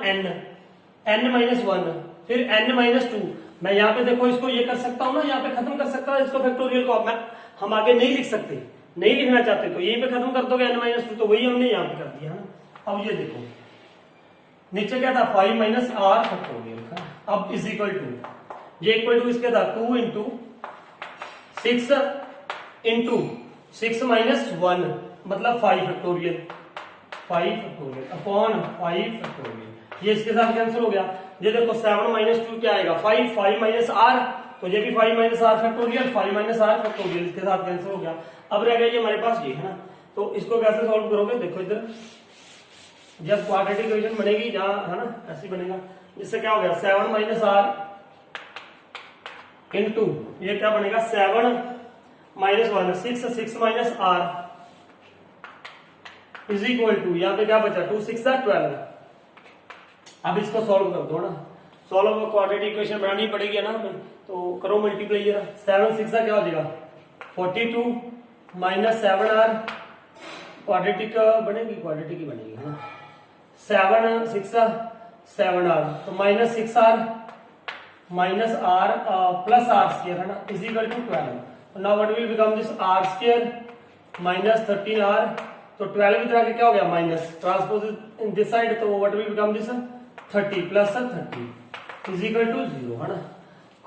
n माइनस 1 फिर n माइनस 2, मैं यहाँ पे देखो इसको ये कर सकता हूँ ना, यहाँ पे खत्म कर सकता हूँ इसको फैक्टोरियल को। मैं हम आगे नहीं लिख सकते, नहीं लिखना चाहते तो यहीं पे खत्म कर दोगे n माइनस 2, तो वही हमने यहाँ पे कर दिया ना। अब ये देखो नीचे क्या था 5 माइनस आर फैक्टोरियल, अब इज इक्वल टू ये इक्वल टू इसके था 2 इंटू 6 इंटू 6 माइनस 1 मतलब 5 फैक्टोरियल, 5 फैक्टोरियल अपॉन 5 फैक्टोरियल। ये इसके साथ कैंसिल हो गया। ये देखो 7 माइनस 2 क्या आएगा 5, 5 माइनस आर, तो ये भी 5 minus R factorial, 5 minus R factorial इसके साथ कैंसिल हो गया। अब रह गया ये हमारे पास ये है ना, तो इसको कैसे सॉल्व करोगे, देखो इधर जब क्वाड्रेटिक इक्वेशन बनेगी जहां है ना ऐसे बनेगा, इससे क्या हो गया 7 माइनस आर इंटू ये क्या बनेगा 7 minus 1 6 minus r is equal to यहाँ पे क्या बचा 2 6 12। अब इसको सॉल्व कर दो ना, सॉल्व क्वाड्रेटिक इक्वेशन बनानी पड़ेगी ना हमें, तो करो मल्टीप्लाई जरा। 7 6 क्या हो जाएगा 42 माइनस 7 आर, क्वाड्रेटिक बनेगी, क्वाड्रेटिक ही बनेगी है ना, 7 6 7 आर, तो minus 6 are minus R plus are square है ना is equal to 12। Now what will become this R square minus 13 R, तो 12 इधर आके क्या हो गया minus, transpose in this side, तो what will become this 30 plus 30 is equal to 0 है ना।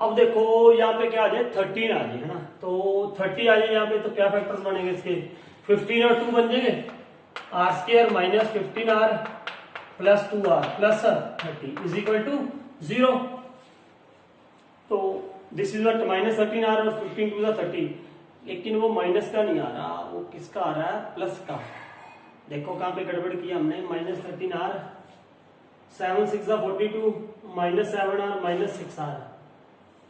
अब देखो यहाँ पे क्या आ जाए 13 आ जाए है ना, तो 30 आ जाए यहाँ पे, तो क्या फैक्टर्स बनेंगे इसके 15 और 2 बन जाएंगे, r square minus 15 r plus 2 r plus 30 is equal to 0। तो this is what minus 13 r और 15 टू 30, लेकिन वो माइनस का नहीं आ रहा, वो किसका आ रहा है प्लस का। देखो कहां पे गड़बड़ किया हमने, minus 13 r 7 6 42 minus 7 r minus 6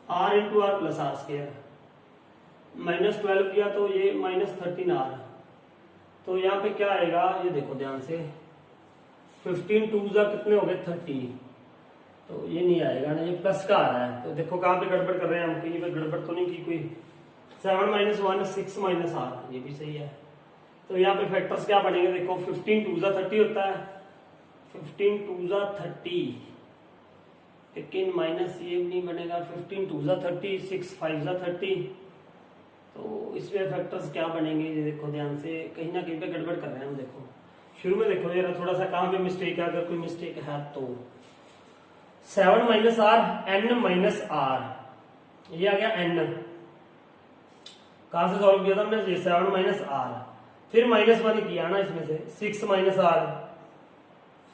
r into r plus are square, minus 12 किया तो ये माइनस 13 आर, तो यहाँ पे क्या आएगा ये देखो ध्यान से 15 टू कितने हो गए 30, तो ये नहीं आएगा ना, ये प्लस का आ रहा है। तो देखो कहां पे गड़बड़ कर रहे हैं हम, कहीं पे गड़बड़ तो नहीं की कोई। 7 माइनस 1 6 माइनस आर, ये भी सही है। तो यहाँ पे फैक्टर्स क्या बनेंगे देखो 15 टू 30 होता है, 15 टू 30, लेकिन माइनस ये नहीं बनेगा, 15 टू 30 6 5 30, तो इसमें फैक्टर्स क्या बनेंगे ये देखो ध्यान से, कहीं ना कहीं पे गड़बड़ कर रहे हैं हम। देखो शुरू में देखो जरा थोड़ा सा कहां पे मिस्टेक है, अगर कोई मिस्टेक है तो 7 minus r n minus r, ये आ गया n, कहां से सॉल्व किया था हमने ये 7 माइनस आर, फिर -1 किया ना इसमें से 6 माइनस आर,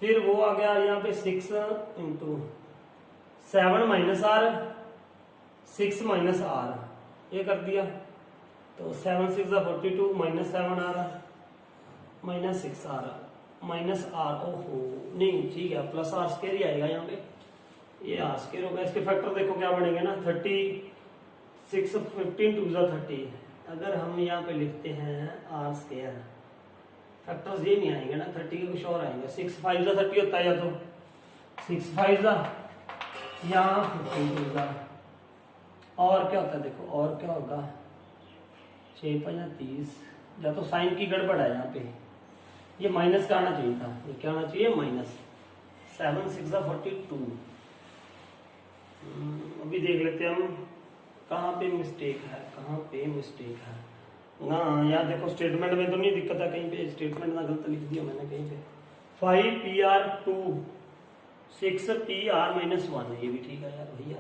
फिर वो आ गया यहाँ पे 6 into 7 minus r 6 minus r, ये कर दिया, तो 7 6 42 minus 7 r minus 6 are minus r, ओहो नहीं ठीक है प्लस आर स्क्वायर ही आएगा यहाँ पे, ये आर स्क्वायर होगा। इसके फैक्टर देखो क्या बनेंगे ना 36 15 टू 30, अगर हम यहाँ पे लिखते हैं आर स्क्वायर, फैक्टर्स ये नहीं आएंगे ना 30 के कुछ और आएंगे, 6 5 30 होता है, या तो 6 5 या 15 टू, और क्या होता है देखो और क्या होगा 6 5 30 या तो साइन की गड़बड़ है यहाँ पे, ये माइनस का आना चाहिए था, ये क्या आना चाहिए माइनस। 7 6 42। अभी देख लेते हैं हम कहाँ पे मिस्टेक है, कहाँ पे मिस्टेक है ना। यहाँ देखो स्टेटमेंट में तो नहीं दिक्कत है, कहीं पे स्टेटमेंट ना गलत लिख दिया मैंने कहीं पे। 5PR2 6PR-1 ये भी ठीक है यार भैया।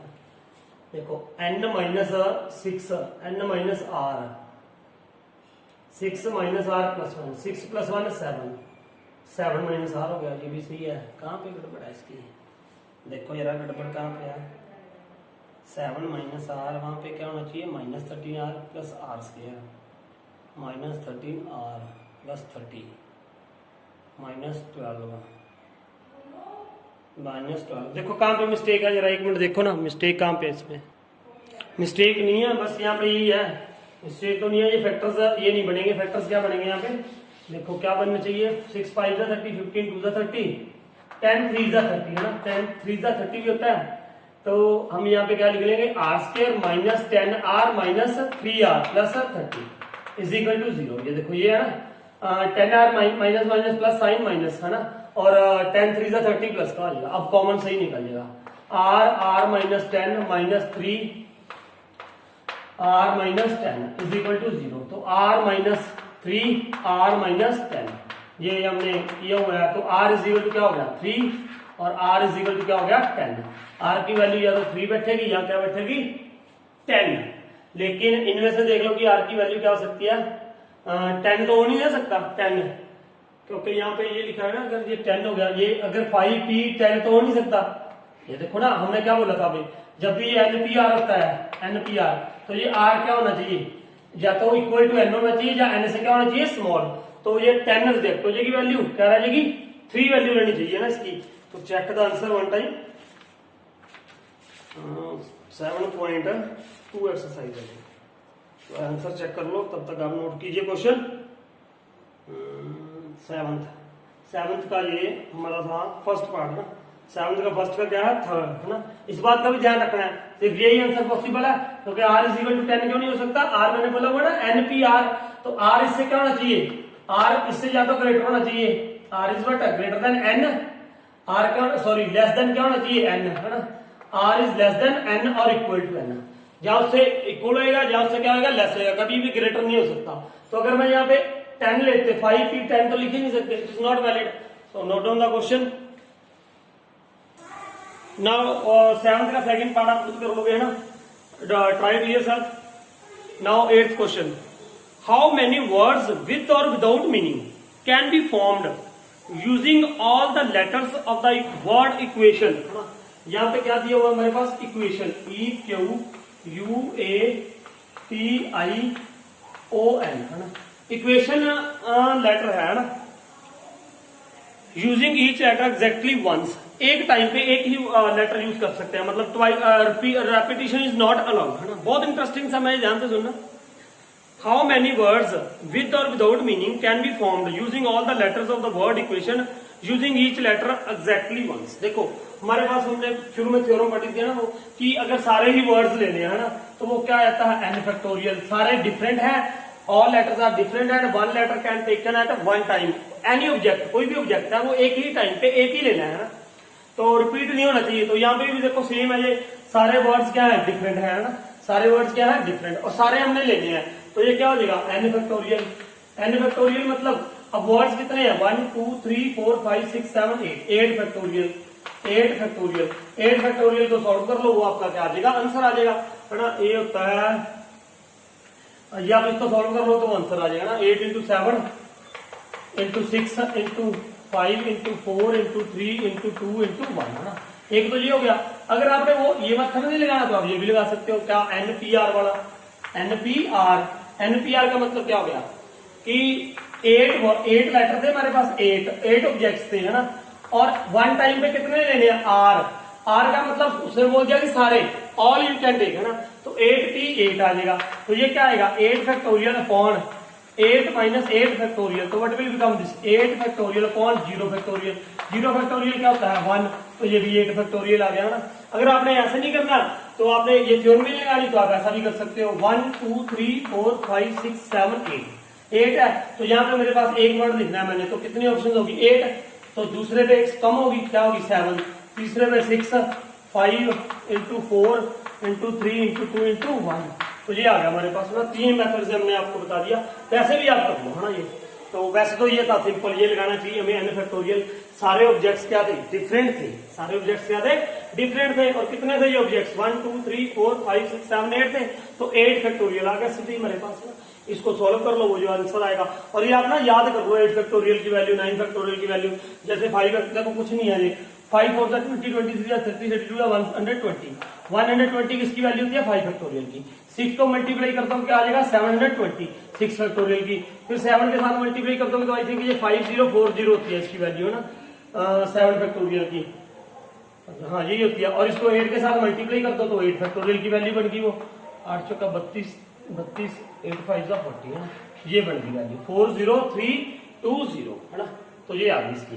देखो n minus 6 n minus r 6 minus r plus 1 6 plus 1 7 7 minus r हो गया, ये भी सही है। कहाँ पे गड़बड़ है इसकी, देखो यार गड़बड़ कहाँ पे है। 7 माइनस r वहां पे क्या होना चाहिए minus 13r plus r square minus 13r plus 30 minus 12 minus 12। देखो कहाँ पे मिस्टेक है, जरा एक मिनट देखो ना मिस्टेक कहाँ पे है इसमें। मिस्टेक नहीं है, बस यहाँ पे यही है, मिस्टेक तो नहीं है। ये फैक्टर्स ये नहीं बनेंगे, फैक्टर्स क्या बनेंगे यहाँ पे, देखो क्या बनना चाहिए। 6 5 30 15 2 30 10 3 30 है ना, 10 3 30 भी होता है। तो हम यहाँ पे क्या लिख लेंगे r square minus 10r minus 3r plus 30 is equal to 0। ये देखो ये है ना 10r minus minus plus sign minus है ना, और 10 3 30 प्लस का आ जाएगा। अब कॉमन सही निकल जाएगा। r minus 10 minus 3 r minus 10 is equal to 0। तो r माइनस 3 r माइनस 10 ये हमने किया हुआ है। तो r इज इक्वल टू क्या हो गया 3 और r इज इक्वल टू क्या हो गया 10। r की वैल्यू या तो 3 बैठेगी या क्या बैठेगी 10। लेकिन इनमें से देख लो कि r की वैल्यू क्या हो सकती है 10 तो हो नहीं दे सकता 10, क्योंकि यहाँ पे ये लिखा है ना अगर ये 10 हो गया, ये अगर 5p 10 तो हो नहीं सकता। ये देखो ना हमने क्या बोला था अभी, जब भी NPR होता है NPR तो ये r क्या होना चाहिए, या तो इक्वल टू n होना चाहिए या n से क्या होना चाहिए स्मॉल। तो ये 10 रिजेक्ट हो जाएगी, वैल्यू क्या रह जाएगी 3 वैल्यू रहनी चाहिए ना इसकी। तो check the answer one time. 7.2 exercise है, तो आंसर चेक कर लो, तब तक आप नोट कीजिए क्वेश्चन। 7th का ये हमारा था फर्स्ट पार्ट ना, 7th का फर्स्ट का क्या है थर्ड है ना। इस बात का भी ध्यान रखना है, सिर्फ यही आंसर पॉसिबल है क्योंकि r इज इक्वल टू 10 क्यों नहीं हो सकता। r मैंने बोला हुआ ना NPR, तो r इससे क्या होना चाहिए, r इससे ज्यादा ग्रेटर होना चाहिए, r is what greater than n, r क्या सॉरी लेस देन क्या होना चाहिए n है ना। r is less than n और इक्वल टू n, जहां उससे इक्वल होएगा जहां उससे क्या होगा लेस होएगा, कभी भी ग्रेटर नहीं हो सकता। तो अगर मैं यहाँ पे 10 लेते 5p 10 तो लिख ही नहीं सकते, it is not valid. So note down the question. Now 7th का सेकंड पार्ट आप खुद कर लोगे है ना, try it yourself. Now 8th question, how many words with और without meaning can be formed using all the letters of the word equation. यहाँ पे क्या दिया हुआ हमारे पास इक्वेशन EQUATION है ना, इक्वेशन लेटर है ना। Using each letter exactly once, एक टाइम पे एक ही लेटर यूज कर सकते हैं, मतलब रेपिटेशन इज नॉट अलाउड है ना। बहुत इंटरेस्टिंग सा, मैं ध्यान से सुनना। हाउ मेनी वर्ड्स विद और without meaning can be formed using all the letters of the word equation using each letter exactly once. देखो हमारे पास हमने शुरू में थ्योरम पढ़ी थी ना वो, कि अगर सारे ही वर्ड्स लेने हैं ना तो वो क्या आता है n फैक्टोरियल, सारे डिफरेंट है, all letters are different and one letter can taken at one time. Any object, कोई भी ऑब्जेक्ट है वो एक ही टाइम पे एक ही लेना है ना, तो रिपीट नहीं होना चाहिए। तो यहाँ पे भी देखो सेम है, ये सारे वर्ड्स क्या है डिफरेंट है ना, सारे वर्ड्स क्या है डिफरेंट और सारे हमने लेने हैं। तो ये क्या हो जाएगा n फैक्टोरियल। n फैक्टोरियल मतलब अब वर्ड्स कितने हैं 1 2 3 4 5 6 7 8 8 फैक्टोरियल 8 फैक्टोरियल 8 फैक्टोरियल को सॉल्व कर लो, वो आपका क्या आ जाएगा आंसर आ जाएगा है ना। ये होता है, या आप इसको सॉल्व कर लो तो आंसर आ जाएगा ना 8 into 7 into 6 into 5 into 4 into 3 into 2 into 1 है ना। एक तो ये हो गया। अगर आपने वो ये मेथड नहीं लगाना तो आप ये भी लगा सकते हो, क्या NPR वाला। NPR का मतलब क्या हो गया कि 8 लेटर थे हमारे पास, 8 ऑब्जेक्ट्स थे है ना, और वन टाइम पे कितने लेने हैं R का मतलब उसने बोल दिया कि सारे ऑल यू कैन टेक है ना, तो 8P 8 आ जाएगा। तो ये क्या आएगा 8 फैक्टोरियल अपॉन 8 माइनस 8 फैक्टोरियल, तो what will become this 8 factorial upon 0 factorial. 0 factorial क्या होता है 1, तो ये भी 8 फैक्टोरियल आ गया ना। अगर आपने ऐसे नहीं करना तो आपने ये थ्योरम नहीं लगानी तो आप ऐसा भी कर सकते हो 1 2 3 4 5 6 7 8। 8 है, तो यहाँ पे मेरे पास एक वर्ड लिखना है मैंने, तो कितनी ऑप्शन होगी 8, तो दूसरे पे x कम होगी, क्या होगी 7, तीसरे पे 6, 5 इंटू 4 इंटू 3 इंटू 2 इंटू 1, तो ये आ गया हमारे पास ना। 3 मेथड से हमने आपको बता दिया, वैसे भी आप कर लो है ना ये। तो वैसे तो ये था सिंपल, ये लगाना चाहिए हमें n फैक्टोरियल। सारे ऑब्जेक्ट्स क्या थे, डिफरेंट थे, सारे ऑब्जेक्ट्स क्या थे, डिफरेंट थे। और कितने थे ये ऑब्जेक्ट्स, 1 2 3 4 5 6 7 8 थे, तो 8 फैक्टोरियल आ गया सीधे हमारे पास ना। इसको सॉल्व कर लो, वो जो आंसर आएगा। और ये आप ना याद कर लो 8 फैक्टोरियल की वैल्यू, 9 फैक्टोरियल की वैल्यू। जैसे 5 देखो कुछ नहीं है ये, 5 4 20 23 30 32 120, 120 किसकी वैल्यू होती है 5 फैक्टोरियल की। 6 को मल्टीप्लाई करता हूँ क्या आ जाएगा 720 6 फैक्टोरियल की। फिर 7 के साथ मल्टीप्लाई करता हूँ तो आई थिंक ये 5040 होती है इसकी वैल्यू है ना 7 फैक्टोरियल की, हाँ यही होती है। और इसको 8 के साथ मल्टीप्लाई करता हूँ तो 8 फैक्टोरियल की वैल्यू बन गई, वो 8 चौका 32 32 8 5 40 है ना, ये बन गई वैल्यू 40320 है ना। तो ये आ गई इसकी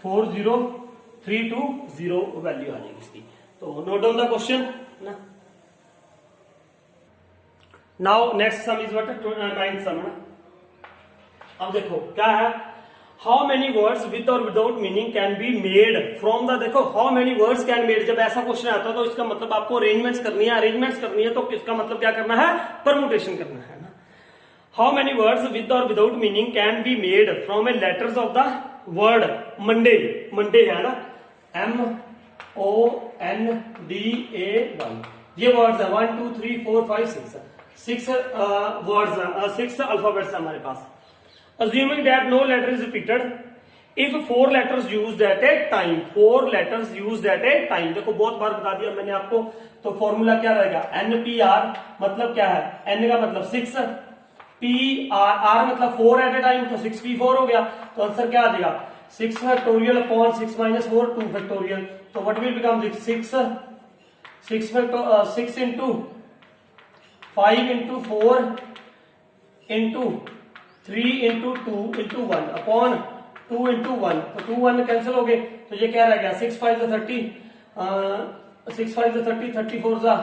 40320 वैल्यू आ जाएगी इसकी। तो नोट डाउन द क्वेश्चन ना। Now next sum is what, 9th sum ना। अब देखो क्या है, हाउ मेनी वर्ड्स विद और without meaning can be made from the, देखो how many words can made, जब ऐसा क्वेश्चन आता है तो इसका मतलब आपको अरेंजमेंट्स करनी है, अरेंजमेंट्स करनी है तो इसका मतलब क्या करना है, परमुटेशन करना है ना। हाउ मेनी वर्ड्स विद और without meaning can be made from A letters of the word Monday, Monday है ना, MONDAY, ये वर्ड्स है 1 2 3 4 5 6 वर्ड्स है, 6 अल्फाबेट्स है हमारे पास। Assuming that no letter is repeated, if 4 letters used at a time, 4 letters used at a time, देखो बहुत बार बता दिया मैंने आपको। तो फॉर्मूला क्या रहेगा, NPR मतलब क्या है, N का मतलब 6, PR मतलब 4 एट ए टाइम, तो 6P4 हो गया। तो आंसर क्या आ जाएगा 6 फैक्टोरियल अपॉन 6 माइनस 4 2 फैक्टोरियल, तो what will become 6 into 5 into 4 into 3 into 2 into 1 upon 2 into 1, तो 2 1 कैंसिल हो गए, तो ये क्या रह गया 6 5 30 6 5 30 34 जा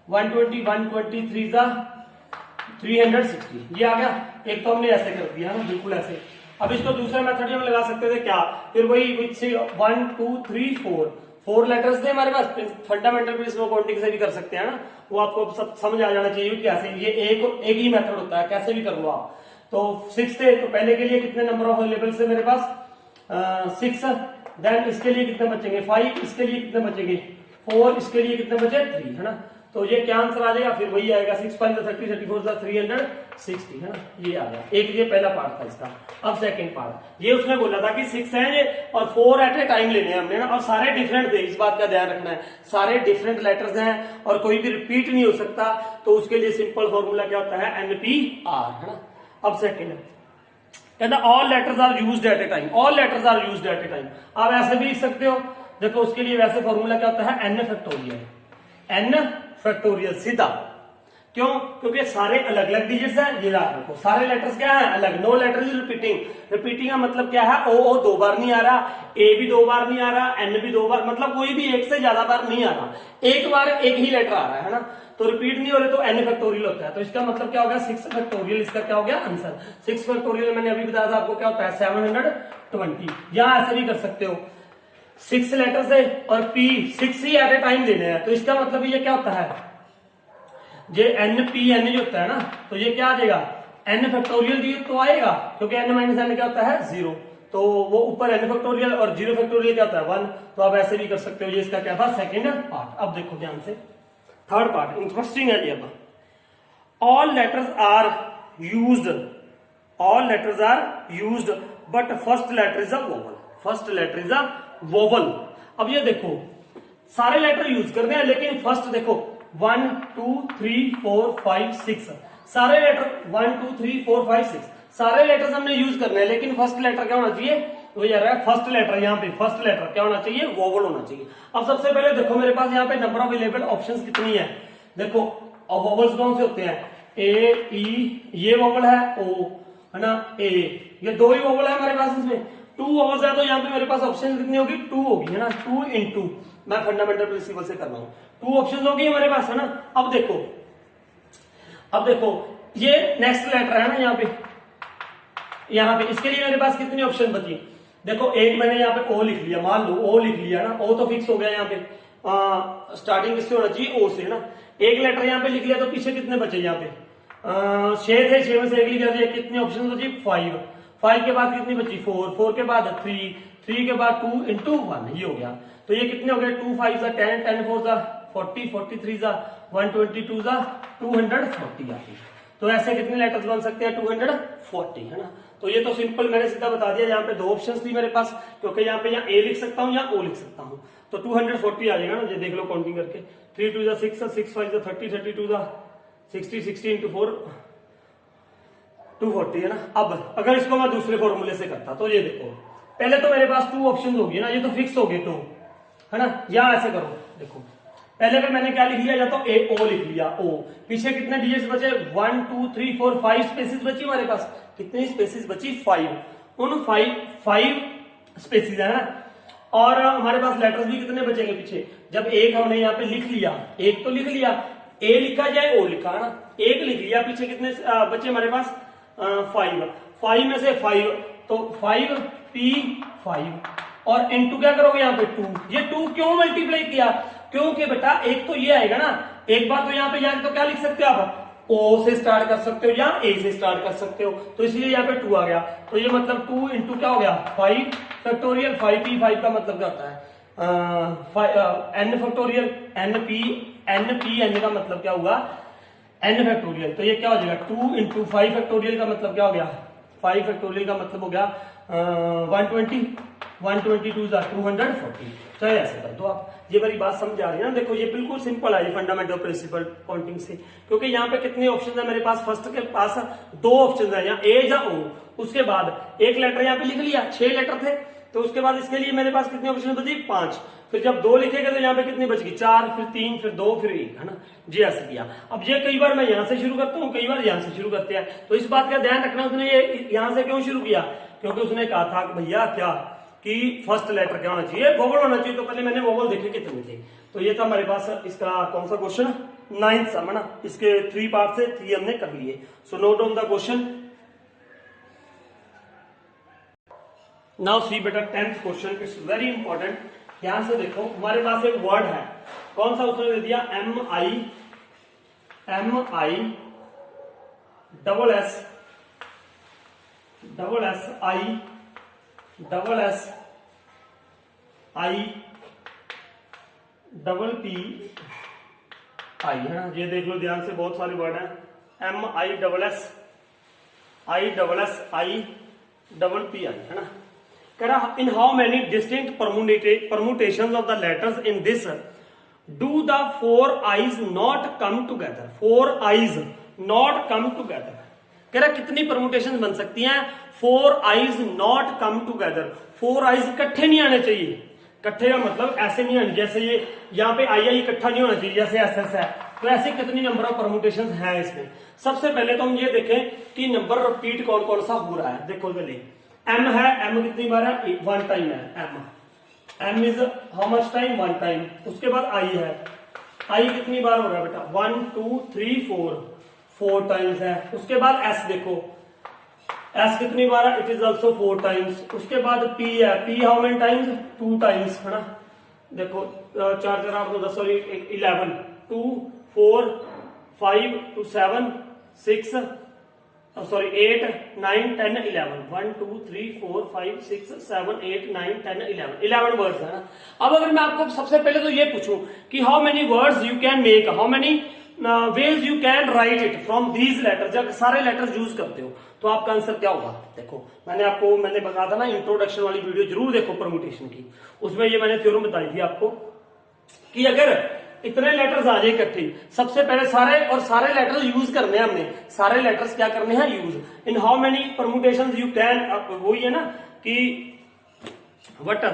120 120 3 जा 360, ये आ गया। एक तो हमने ऐसे कर दिया ना, बिल्कुल ऐसे। अब इसको दूसरे मेथड में लगा सकते थे क्या, फिर वही 1 2 3 4 लेटर्स थे हमारे पास, फंडामेंटल प्रिंसिपल काउंटिंग से भी कर सकते हैं ना, वो आपको सब समझ आ जाना चाहिए कैसे, ये एक ही मेथड होता है, कैसे भी कर लो आप। तो 6 थे, तो पहले के लिए कितने नंबर ऑफ अवेलेबल से मेरे पास 6, देन इसके लिए कितने बचेंगे 5, इसके लिए कितने बचेंगे 4, इसके लिए कितने बचे 3 है ना। तो ये क्या आंसर आ जाएगा, फिर वही आएगा 6 5 30 34 360 है ना, ये आ गया। एक ये पहला पार्ट था इसका। अब सेकंड पार्ट, ये उसने बोला था कि 6 है ये और 4 एट ए टाइम लेने हैं हमने ना, और सारे डिफरेंट थे, इस बात का ध्यान रखना है, सारे डिफरेंट लेटर्स हैं और कोई भी रिपीट नहीं हो सकता। तो उसके लिए सिंपल फॉर्मूला क्या होता है, NPR है ना। अब सेकंड कहना all letters are used at a time, all letters are used at a time. आप ऐसे भी लिख सकते हो, देखो उसके लिए वैसे फॉर्मूला क्या होता है, N फैक्टोरियल, N फैक्टोरियल सीधा। क्यों, क्योंकि सारे अलग अलग डिजिट्स हैं, ये याद रखो, सारे लेटर्स क्या है अलग, no letter is repeating. Repeating का मतलब क्या है, ओ 2 बार नहीं आ रहा, ए भी 2 बार नहीं आ रहा, एन भी 2 बार, मतलब कोई भी एक से ज्यादा बार नहीं आ रहा, एक बार एक ही लेटर आ रहा है ना। तो रिपीट नहीं हो रहे तो एन फैक्टोरियल होता है। तो इसका मतलब क्या होगा 6 फैक्टोरियल, इसका क्या हो गया आंसर 6 फैक्टोरियल। मैंने अभी बताया था आपको क्या होता है 720। यहां ऐसे भी कर सकते हो, 6 लेटर्स है और P 6 ही एट ए टाइम देने हैं, तो इसका मतलब ये क्या होता है, ये NPN जो होता है ना, तो ये क्या आ जाएगा N फैक्टोरियल दी तो आएगा, क्योंकि N माइनस N क्या होता है 0, तो वो ऊपर N फैक्टोरियल और 0 फैक्टोरियल क्या होता है 1। तो आप ऐसे भी कर सकते हो। ये इसका क्या था सेकंड पार्ट। अब देखो ध्यान से थर्ड पार्ट, इंटरेस्टिंग है ये। अब all letters are used, all letters are used but first letter is a vowel, first letter is a vowel. अब ये देखो सारे लेटर यूज करते हैं, लेकिन फर्स्ट देखो 1 2 3 4 5 6 सारे लेटर 1 2 3 4 5 6 सारे लेटर्स हमने यूज करने हैं, लेकिन फर्स्ट लेटर क्या होना चाहिए, तो ये रहा है फर्स्ट लेटर, यहाँ पे फर्स्ट लेटर क्या होना चाहिए, वोवल होना चाहिए। अब सबसे पहले देखो मेरे पास यहाँ पे नंबर ऑफ अवेलेबल ऑप्शंस कितनी है, देखो अब वोवल्स कौन से होते हैं, ए ई, ये वोवल है ओ है ना, ए, ये 2 ही वोवल है हमारे पास, इसमें 2 वोवल्स है, तो यहाँ पे मेरे पास ऑप्शन कितनी होगी 2 होगी है ना, 2 इंटू, मैं फंडामेंटल प्रिंसिपल से कर रहा हूं, 2 ऑप्शन होगी हमारे पास है ना। अब देखो ये नेक्स्ट लेटर है ना यहाँ पे इसके लिए मेरे पास कितनी ऑप्शन बची? देखो एक मैंने यहाँ पे ओ लिख लिया, मान लो ओ लिख लिया ना, ओ तो फिक्स हो गया यहाँ पे। स्टार्टिंग किससे होना चाहिए? ओ से ना। एक लेटर यहाँ पे लिख लिया तो पीछे कितने बचे यहाँ पे? 6 थे, 6 में से एक लिख दिया, कितनी ऑप्शन बची? 5। 5 के बाद कितनी बची? 4। 4 के बाद 3। 3 के बाद 2 into 1, ये हो गया। तो ये कितने हो गए? 2 5 सा 10, 10 4 सा 40, 43 सा 122 सा 240 आती। तो ऐसे कितने लेटर्स बन सकते हैं? 240, है ना। तो ये तो सिंपल मैंने सीधा बता दिया। यहाँ पे दो ऑप्शंस थी मेरे पास, क्योंकि यहाँ पे ए लिख सकता हूँ या ओ लिख सकता हूँ। तो 240 आ जाएगा ना, ये देख लो काउंटिंग करके। 3 2 सा 6, 6 5 सा 30, 32 सा 60, 60 into 4 240, है ना। अब अगर इसको मैं दूसरे फॉर्मूले से करता तो ये देखो, पहले तो मेरे पास 2 ऑप्शन होगी ना, ये तो फिक्स हो गए 2, है ना। या ऐसे करो, देखो पहले पे मैंने क्या लिख लिया? या तो ए ओ लिख लिया, ओ। पीछे कितने डिजिट्स बचे? 1 2 3 4 5 स्पेसिस बची हमारे पास। कितनी स्पेसिस बची? 5। उन 5 स्पेसिस है ना। और हमारे पास लेटर्स भी कितने बचेंगे पीछे? जब एक हमने यहाँ पे लिख लिया, एक तो लिख लिया, ए लिखा जाए ओ लिखा, है ना। एक लिख लिया, पीछे कितने बचे हमारे पास? 5। 5 में से 5 तो 5 P5 और इनटू क्या करोगे यहाँ पे? 2। ये 2 क्यों मल्टीप्लाई किया? क्योंकि बेटा एक तो ये आएगा ना, एक बार तो यहाँ पे जाके तो क्या लिख सकते हो आप? ओ से स्टार्ट कर सकते हो या ए से स्टार्ट कर सकते हो। तो इसलिए यहाँ पे 2 आ गया। तो ये मतलब 2 इंटू क्या हो गया? 5 फैक्टोरियल। 5P5 का मतलब क्या होता है? n factorial. n का मतलब क्या हुआ? n factorial. तो ये क्या हो जाएगा? 2 इंटू 5 फैक्टोरियल का मतलब क्या हो गया? 5 फैक्टोरियल का मतलब हो गया 120। 122 240। चाहे ऐसे कर दो आप। ये मेरी बात समझ आ रही है ना? देखो ये बिल्कुल सिंपल है, ये फंडामेंटल प्रिंसिपल काउंटिंग से। क्योंकि यहाँ पे कितने ऑप्शन है मेरे पास? फर्स्ट के पास 2 ऑप्शन है, यहाँ ए या ओ। उसके बाद एक लेटर यहाँ पे लिख लिया, 6 लेटर थे। तो उसके बाद इसके लिए मेरे पास कितनी ऑप्शन बची? 5। फिर जब 2 लिखेगा तो यहाँ पे कितनी बचेगी? 4, फिर 3, फिर 2, फिर 1, है ना। जी ऐसे किया। अब ये कई बार मैं यहाँ से शुरू करता हूँ, कई बार यहाँ से शुरू करते हैं। तो इस बात का ध्यान रखना, उसने ये यहाँ से क्यों शुरू किया? क्योंकि उसने कहा था कि भैया क्या कि फर्स्ट लेटर क्या होना चाहिए? वोवल होना चाहिए। तो पहले मैंने वोवल देखे कितने थे। तो ये था हमारे पास इसका कौन सा क्वेश्चन? 9th सा, है ना। इसके 3 पार्ट से 3 हमने कर लिए। So note down the question. Now see बेटा 10th question, it's very important. ध्यान से देखो, हमारे पास एक वर्ड है, कौन सा? उसने दे दिया MI PPI, है ना। ये देख लो ध्यान से, बहुत सारे वर्ड हैं। MISSIPPI, है ना। कह रहा इन how many distinct permutations of the letters in this do the 4 eyes not come together? 4 eyes not come together. कह रहा कितनी परमुटेशन बन सकती हैं? 4 eyes not come together. 4 eyes इकट्ठे नहीं आने चाहिए। इकट्ठे का मतलब ऐसे नहीं आने, जैसे ये यहाँ पे आई इकट्ठा नहीं होना चाहिए, जैसे SS है। तो ऐसे कितनी नंबर ऑफ परमुटेशन है इसमें? सबसे पहले तो हम ये देखें कि नंबर रिपीट कौन कौन सा हो रहा है। देखो पहले M है, M कितनी बार है? 1 टाइम है M is how much time? 1 time. उसके बाद I है, I कितनी बार हो रहा है बेटा? 1 2 3 4 टाइम्स है। उसके बाद S देखो, S कितनी बार है? It is also 4 times. उसके बाद P है, P how many times? 2 times, है ना। देखो 4 4 8 9 10 सॉरी 11 2 4 5 2 7 6 सॉरी 8 9 10 11 1 2 3 4 5 6 7 8 9 10 11 वर्ड्स, है ना। अब अगर मैं आपको सबसे पहले तो ये पूछूं कि how many words you can make, how many ways you can write it from these letters, जब सारे लेटर्स यूज करते हो तो आपका आंसर क्या होगा? देखो मैंने बताया था ना, इंट्रोडक्शन वाली वीडियो जरूर देखो परमुटेशन की। उसमें ये मैंने थ्योरम बताई थी आपको कि अगर इतने लेटर्स आ जाए इकट्ठे, सबसे पहले सारे लेटर्स यूज करने हैं हमने। सारे लेटर्स क्या करने हैं? Use. In how many permutations you can, वही है ना कि वट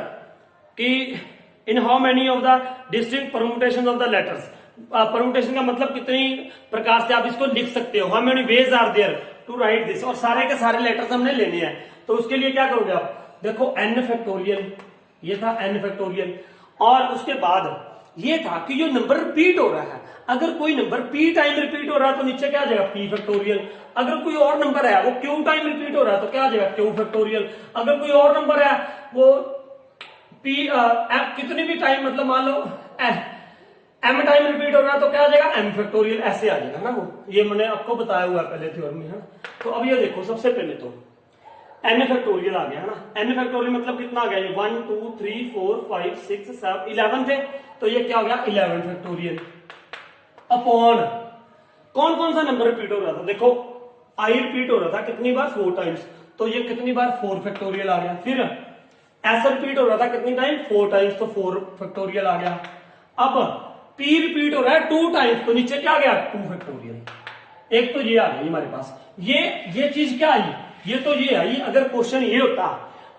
कि इन how many of the distinct permutations of the letters. Permutation का मतलब कितनी प्रकार से आप इसको लिख सकते हो। How many ways are there to write this, और सारे के सारे लेटर्स हमने लेने हैं। तो उसके लिए क्या करोगे आप? देखो n फैक्टोरियल, ये था n फैक्टोरियल, और उसके बाद ये था कि जो नंबर रिपीट हो रहा है, अगर कोई नंबर p टाइम रिपीट हो रहा है तो नीचे क्या आ जाएगा p फैक्टोरियल। अगर कोई और नंबर है वो q टाइम रिपीट हो रहा है तो क्या आ जाएगा q फैक्टोरियल। अगर कोई और नंबर है वो p कितनी भी टाइम मतलब मान लो m टाइम रिपीट हो रहा है तो क्या आ जाएगा m फैक्टोरियल, ऐसे आ जाएगा ना वो। ये मैंने आपको बताया हुआ है पहले थ्योरम में, है। तो अब ये देखो सबसे पहले तो n फैक्टोरियल आ गया है ना। n फैक्टोरियल मतलब कितना आ गया, ये 1 2 3 4 5 6 7 11 थे, तो ये क्या हो गया 11 फैक्टोरियल अपॉन कौन कौन सा नंबर रिपीट हो रहा था, देखो i रिपीट हो रहा था कितनी बार 4 टाइम्स, तो ये कितनी बार 4 फैक्टोरियल आ गया। फिर s रिपीट हो रहा था कितनी टाइम 4 टाइम्स, तो 4 फैक्टोरियल आ गया। अब p रिपीट हो रहा है 2 टाइम्स, तो नीचे क्या आ गया 2 फैक्टोरियल। एक तो ये आ गई हमारे पास, ये चीज क्या आई, ये तो ये आई। अगर क्वेश्चन ये होता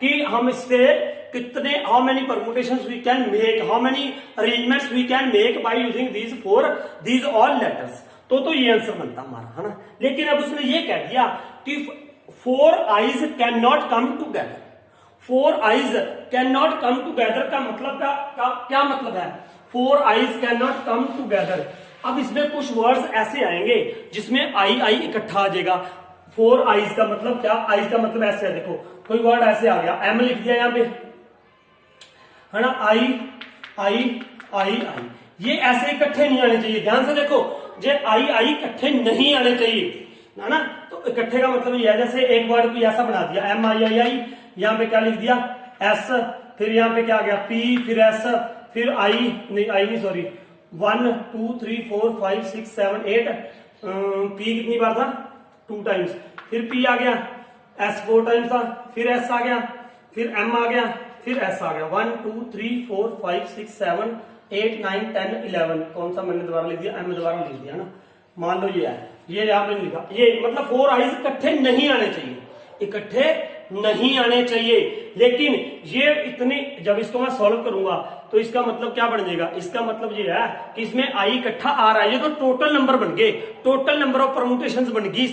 कि हम इससे कितने how many permutations we can make, how many arrangements we can make by using these all letters, तो ये आंसर बनता हमारा, है ना। लेकिन अब उसने ये कह दिया कि 4 eyes can not come together. 4 eyes can not come together का मतलब क्या मतलब है, 4 eyes can not come together. अब इसमें कुछ वर्ड्स ऐसे आएंगे जिसमें आई इकट्ठा आ जाएगा। 4 आईज का मतलब क्या, आईज का मतलब ऐसे है, देखो कोई वर्ड ऐसे आ गया, एम लिख दिया यहाँ पे, है ना, आई, ये ऐसे इकट्ठे नहीं आने चाहिए। ध्यान से देखो, जे आई इकट्ठे नहीं आने चाहिए, है ना। तो इकट्ठे का मतलब ये है, जैसे एक वर्ड को ऐसा बना दिया MI, यहाँ पे क्या लिख दिया S, फिर यहाँ पे क्या आ गया P, फिर S, फिर आई नहीं सॉरी 1 2 3 4 5 6 7 8 P कितनी बार था 2 टाइम्स, फिर P आ गया, S 4 टाइम्स था, फिर S आ गया, फिर M आ गया, फिर S आ गया। 1 2 3 4 5 6 7 8 9 10 11, कौन सा मैंने दोबारा लिख दिया, M दोबारा लिख दिया ना। मान लो ये है, ये यहाँ पे लिखा, ये मतलब 4 आईज इकट्ठे नहीं आने चाहिए, इकट्ठे नहीं आने चाहिए। लेकिन ये इतनी, जब इसको मैं सॉल्व करूंगा तो इसका मतलब क्या बन जाएगा, इसका मतलब ये है कि इसमें आई इकट्ठा आ रहा है, ये तो टोटल नंबर बन गए, टोटल नंबर ऑफ परमुटेशंस बन गई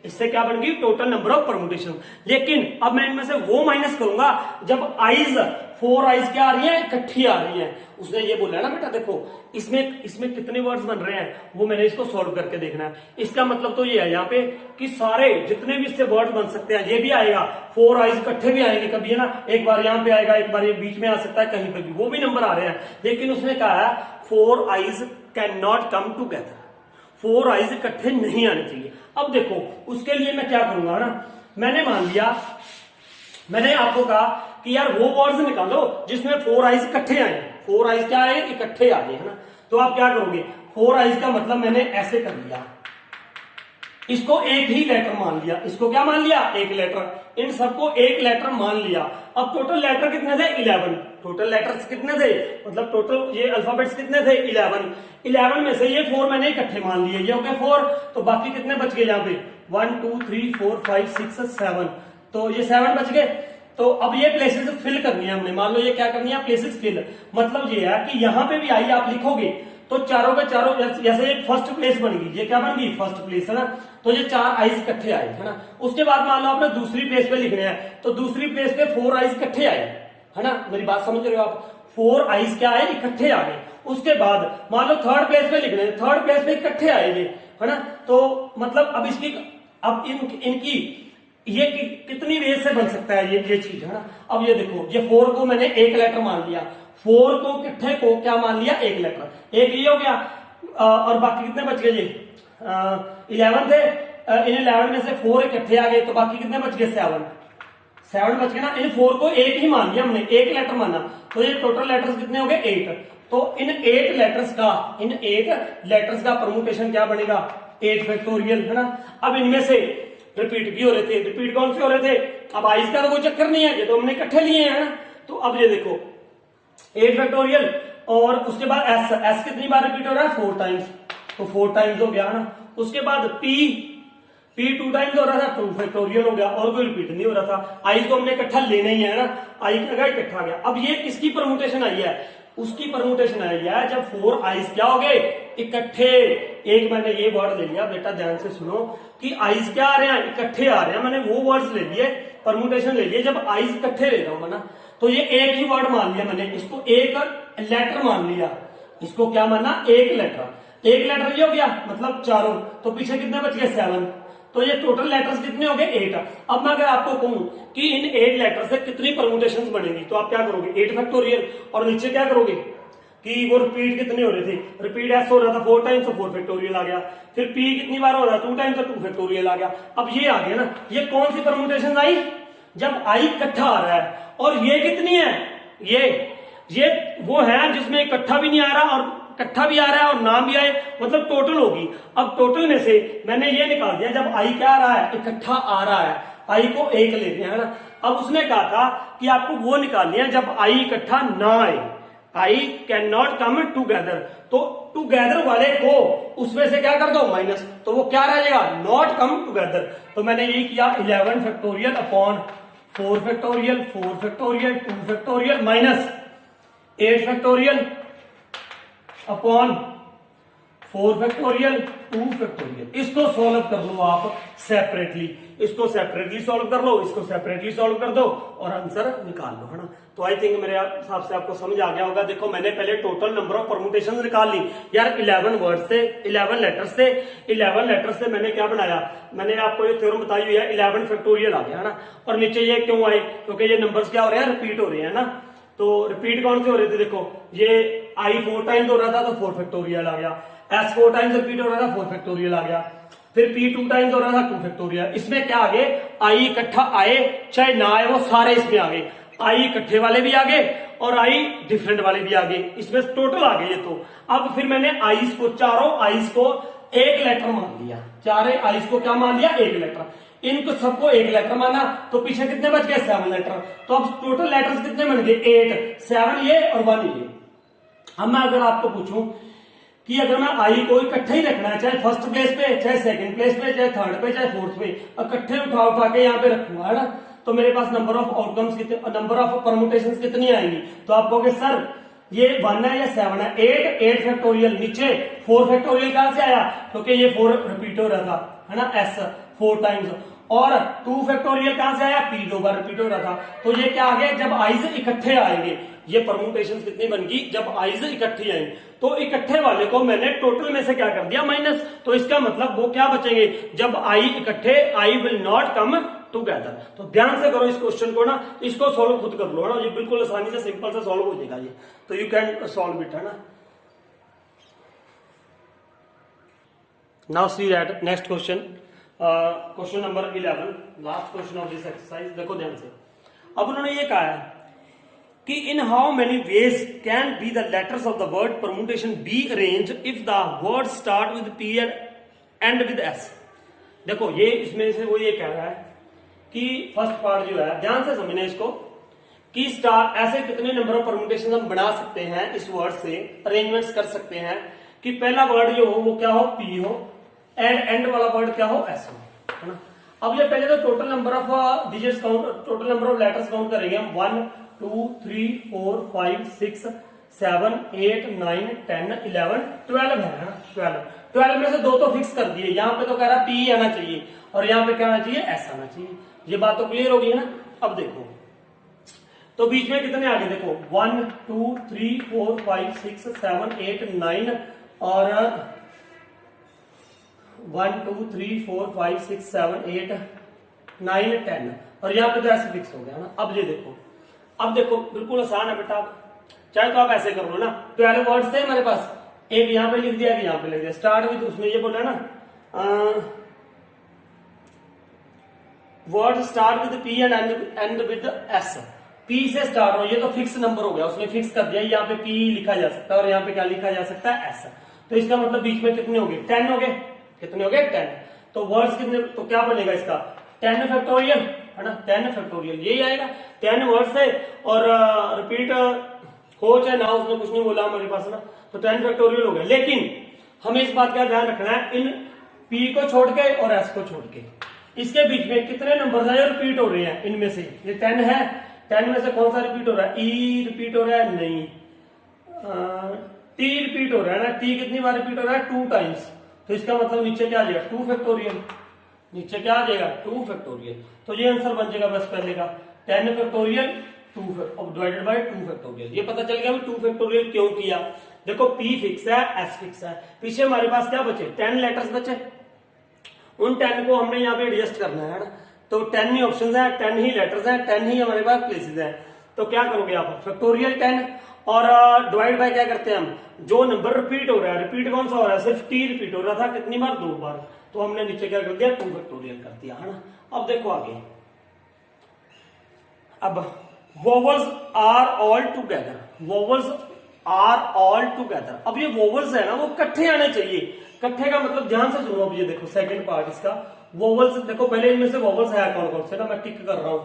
इससे क्या बन गई, टोटल नंबर ऑफ परमुटेशन। लेकिन अब मैं इनमें से वो माइनस करूंगा जब आईज 4 आईज क्या आ रही है, इकट्ठी आ रही है। उसने ये बोला है ना बेटा, देखो इसमें कितने वर्ड्स बन रहे हैं वो मैंने इसको सॉल्व करके देखना है। इसका मतलब तो ये है यहाँ पे कि सारे जितने भी इससे वर्ड बन सकते हैं ये भी आएगा, 4 आईज इकट्ठे भी आएंगे कभी, है ना, एक बार यहाँ पे आएगा, एक बार ये बीच में आ सकता है, कहीं पे भी वो भी नंबर आ रहे हैं। लेकिन उसने कहा है 4 eyes can not come together, 4 eyes इकट्ठे नहीं आने चाहिए। अब देखो उसके लिए मैं क्या करूंगा ना, मैंने मान लिया, मैंने आपको कहा कि यार वो वर्ड्स निकालो जिसमें 4 आईज इकट्ठे आए, 4 आईज क्या आए, इकट्ठे आ गए, है ना। तो आप क्या करोगे, 4 आईज का मतलब मैंने ऐसे कर लिया, इसको एक ही लेटर मान लिया, इसको क्या मान लिया, एक लेटर, इन सबको एक लेटर मान लिया। अब टोटल लेटर कितने थे 11, टोटल लेटर्स कितने थे, मतलब टोटल ये अल्फाबेट्स कितने थे 11 में से ये 4 मैंने इकट्ठे मान लिए, ये हो गए 4, तो बाकी कितने बच गए यहाँ पे 1 2 3 4 5 6 7, तो ये 7 बच गए। तो अब ये प्लेसेस फिल करनी है हमने, मान लो ये क्या करनी है, प्लेसेस फिल, मतलब ये है कि यहाँ पे भी आई आप लिखोगे तो चारों के चारों, जैसे ये फर्स्ट प्लेस बन गई, ये क्या बन गई फर्स्ट प्लेस, है ना, तो ये 4 आईज इकट्ठे आए, है ना। उसके बाद मान लो आपने दूसरी प्लेस पे लिखने हैं, तो दूसरी प्लेस पे 4 आईज इकट्ठे आए, है ना, मेरी बात समझ रहे हो आप, 4 आईज क्या आए, इकट्ठे आ गए। उसके बाद मान लो थर्ड प्लेस पे लिखने हैं, थर्ड प्लेस पे इकट्ठे आए ये, है ना। तो मतलब अब इसकी, अब इनकी ये कितनी वे से बन सकता है ये चीज, है ना। अब ये देखो, ये 4 को मैंने एक लेटर मान लिया, 4 को इकट्ठे को क्या मान लिया, एक लेटर, एक ये हो गया, और बाकी कितने बच गए, ये 11 थे, इन 11 में से 4 इकट्ठे आ गए, तो बाकी कितने बच गए 7 बच गए ना। इन 4 को एक ही मान लिया हमने, एक लेटर माना, तो ये टोटल लेटर्स कितने हो गए 8। तो इन 8 लेटर्स का परमुटेशन क्या बनेगा 8 फैक्टोरियल, है ना। अब इनमें से रिपीट भी हो रहे थे, रिपीट कौन से हो रहे थे, अब आइज का तो कोई चक्कर नहीं है, ये तो हमने इकट्ठे लिए हैं, है ना। तो अब ये देखो 8 फैक्टोरियल, और उसके बाद एस कितनी बार रिपीट हो रहा है 4 टाइम्स, तो 4 टाइम्स हो गया, है ना। उसके बाद पी 2 टाइम्स हो रहा था, 2 फैक्टोरियल हो गया, और कोई रिपीट नहीं हो रहा था। आई तो हमने इकट्ठा लेना ही है ना, आई का इकट्ठा आ गया। अब ये किसकी परमुटेशन आई है, उसकी परमुटेशन आई है जब 4 आइज क्या हो गए इकट्ठे। एक मैंने ये वर्ड ले लिया, बेटा ध्यान से सुनो, कि आइज क्या आ रहे हैं, इकट्ठे आ रहे हैं, मैंने वो वर्ड्स ले लिए, परमुटेशन ले लिए। जब आइज इकट्ठे ले रहा हूं ना, तो ये एक ही वर्ड मान लिया मैंने, इसको एक लेटर मान लिया, इसको क्या माना, एक लेटर। एक लेटर ये हो गया मतलब चारों, तो पीछे कितने बच गए 7। तो ये टोटल लेटर्स कितने हो गए 8। अब मैं अगर आपको कहूं कि इन 8 लेटर से कितनी परमुटेशंस बनेंगी, तो आप क्या करोगे 8 फैक्टोरियल, और नीचे क्या करोगे कि वो रिपीट कितने हो रहे थे, रिपीट एस हो रहा था 4 टाइम्स, तो 4 फैक्टोरियल आ गया। फिर पी कितनी बार हो रहा था 2 टाइम्स, तो 2 फैक्टोरियल आ गया। अब ये आ गया ना, ये कौन सी परमुटेशन आई, जब आई इकट्ठा आ रहा है। और ये कितनी है, ये वो है जिसमें इकट्ठा भी नहीं आ रहा और इकट्ठा भी आ रहा है और नाम भी आए, मतलब टोटल होगी। अब टोटल में से मैंने ये निकाल दिया, जब आई क्या आ रहा है, इकट्ठा आ रहा है, आई को एक ले लिया है ना। अब उसने कहा था कि आपको वो निकालनी है जब आई इकट्ठा ना आए, I can not come together, तो टूगेदर वाले को उसमें से क्या कर दो माइनस, तो वो क्या रह जाएगा, नॉट कम टूगेदर। तो मैंने यही किया 11 factorial upon 4 factorial, 4 factorial, 2 factorial minus 8 factorial upon 4 factorial 2 factorial. इसको सॉल्व कर लो आप सेपरेटली, इसको सेपरेटली सॉल्व कर लो, इसको सेपरेटली सॉल्व कर दो और आंसर निकाल लो, है ना। तो आई थिंक मेरे हिसाब से आपको समझ आ गया होगा। देखो मैंने पहले टोटल नंबर ऑफ परमुटेशन निकाल ली यार, 11 वर्ड्स थे, 11 लेटर्स थे। 11 लेटर्स से मैंने क्या बनाया, मैंने आपको ये थ्योरम बताई हुई है, 11 फैक्टोरियल आ गया, है ना। और नीचे ये क्यों आए, क्योंकि ये नंबर्स क्या हो रहे हैं, रिपीट हो रहे हैं ना। तो रिपीट कौन से हो रहे थे, देखो ये आई 4 टाइम्स हो रहा था तो 4 फैक्टोरियल आ गया, एस 4 टाइम्स रिपीट हो रहा था 4 फैक्टोरियल आ गया, फिर पी 2 टाइम्स हो रहा था 2 फैक्टोरियल। इसमें क्या आ गए, आई इकट्ठा आए चाहे ना आए वो सारे इसमें आ गए, आई इकट्ठे वाले भी आ गए और आई डिफरेंट वाले भी आ गए, इसमें टोटल आ गए ये। तो अब फिर मैंने आईज को, चारों आईज को एक लेटर मान लिया, चारे आईज को क्या मान लिया, एक लेटर। इनको सबको एक लेटर माना, तो पीछे कितने बच गए 7 लेटर। तो अब टोटल लेटर्स कितने बन गए 8, 7 ये और 1 ये। अब मैं अगर आपको पूछूं कि अगर मैं आई को इकट्ठा ही रखना है, चाहे फर्स्ट प्लेस पे, चाहे सेकंड प्लेस पे, चाहे थर्ड पे, चाहे फोर्थ पे, इकट्ठे उठा उठा के यहाँ पे रखूंगा, है ना, तो मेरे पास नंबर ऑफ आउटकम्स कितने, नंबर ऑफ परमुटेशंस कितनी आएंगी। तो आप कहोगे सर ये 1 है या 7 है, 8 फैक्टोरियल, नीचे 4 फैक्टोरियल कहां से आया, क्योंकि ये 4 रिपीट हो रहा था, है ना, एस 4 टाइम्स, और 2 फैक्टोरियल कहां से आया, पी 2 बार रिपीट हो रहा था। तो ये क्या आ गया, जब आईज इकट्ठे आएंगे, ये परमुटेशंस कितनी बन गई, जब आईज इकट्ठी आएंगे, तो इकट्ठे वाले को मैंने टोटल में से क्या कर दिया माइनस। तो इसका मतलब वो क्या बचेंगे, जब आई इकट्ठे, I will not come together. तो ध्यान से करो इस क्वेश्चन को ना, इसको सॉल्व खुद कर लो, है ना, ये बिल्कुल आसानी से सिंपल से सॉल्व हो जाएगा ये, तो यू कैन सॉल्व इट, है ना। Now see that next question, question number 11, last question of this exercise. देखो ध्यान से, अब उन्होंने ये कहा है कि इन how many ways can be the letters of the word permutation be arrange if the word start with P and and with S. देखो ये इसमें से वो ये कह रहा है कि फर्स्ट पार्ट जो है, ध्यान से समझना इसको, कि स्टार ऐसे कितने नंबर ऑफ परमुटेशन हम बना सकते हैं इस वर्ड से, अरेंजमेंट्स कर सकते हैं कि पहला वर्ड जो हो वो क्या हो, पी हो, एंड एंड वाला वर्ड क्या हो, एस हो, है ना। अब ये पहले तो total number of digits count, total number of letters count करेंगे हम, 1 2 3 4 5 6 7 8 9 10 11 12 है ना, 12 में से 2 तो फिक्स कर दिए, यहाँ पे तो कह रहा पी आना चाहिए और यहाँ पे क्या आना चाहिए, एस आना चाहिए। ये बात तो क्लियर होगी ना। अब देखो तो बीच में कितने आगे, देखो 1 2 3 4 5 6 7 8 9 और 1 2 3 4 5 6 7 8 9 10 और यहाँ पे तो ऐसे फिक्स हो गया ना। अब ये देखो, अब देखो बिल्कुल आसान है बेटा, चाहे तो आप ऐसे कर लो ना, 12 वर्ड्स थे हमारे पास, एक यहाँ पे लिख दिया, एक यहाँ पे लिख दिया, स्टार्ट विद, उसमें ये बोला ना word start with P and and with S, P से स्टार्ट हो, ये तो फिक्स नंबर हो गया, उसने फिक्स कर दिया, यहाँ पे पी लिखा जा सकता है और यहाँ पे क्या लिखा जा सकता है, एस। तो इसका मतलब बीच में कितने हो गए, 10 हो गए, कितने हो गए 10। तो वर्ड्स कितने, तो क्या बनेगा इसका 10 फैक्टोरियल, है ना, 10 फैक्टोरियल यही आएगा, 10 वर्ड्स है और रिपीट हो चाहे ना, उसने कुछ नहीं बोला हमारे पास ना, तो 10 फैक्टोरियल हो गया। लेकिन हमें इस बात का ध्यान रखना है, इन पी को छोड़ के और एस को छोड़ के इसके बीच में कितने नंबर है रिपीट हो रहे हैं, इनमें से ये 10 है, 10 में से कौन सा रिपीट हो रहा है, ई रिपीट हो रहा है, नहीं, टी रिपीट हो रहा है ना, टी कितनी बार रिपीट हो रहा है, 2 टाइम्स। तो इसका मतलब नीचे क्या आ जाएगा, 2 फैक्टोरियल, नीचे क्या आ जाएगा 2 फैक्टोरियल। तो ये आंसर बन जाएगा बस पहले का 10 फैक्टोरियल 2 डिवाइडेड बाय 2 फैक्टोरियल। ये पता चल गया 2 फैक्टोरियल क्यों किया, देखो P फिक्स है, S फिक्स है, पीछे हमारे पास क्या बचे 10 लेटर्स बचे, उन 10 को हमने यहाँ पे एडजस्ट करना है ना। तो 10 ही ऑप्शन है, 10 ही लेटर्स है, 10 ही हमारे पास प्लेसेस है। तो क्या करोगे आप फैक्टोरियल 10 और डिवाइड बाय क्या करते हैं हम, जो नंबर रिपीट हो रहा है, रिपीट कौन सा हो रहा है, सिर्फ T रिपीट हो रहा था, कितनी बार 2 बार, तो हमने नीचे क्या कर दिया 2 फैक्टोरियल कर दिया है ना। अब देखो आगे, अब vowels are all together, vowels are all together. अब ये वोवल्स है ना वो इकट्ठे आने चाहिए, इकट्ठे का मतलब ध्यान से सुनो। अब ये देखो सेकंड पार्ट इसका, वोवल्स देखो पहले इनमें से वोवल्स है कौन कौन से ना, मैं टिक कर रहा हूं,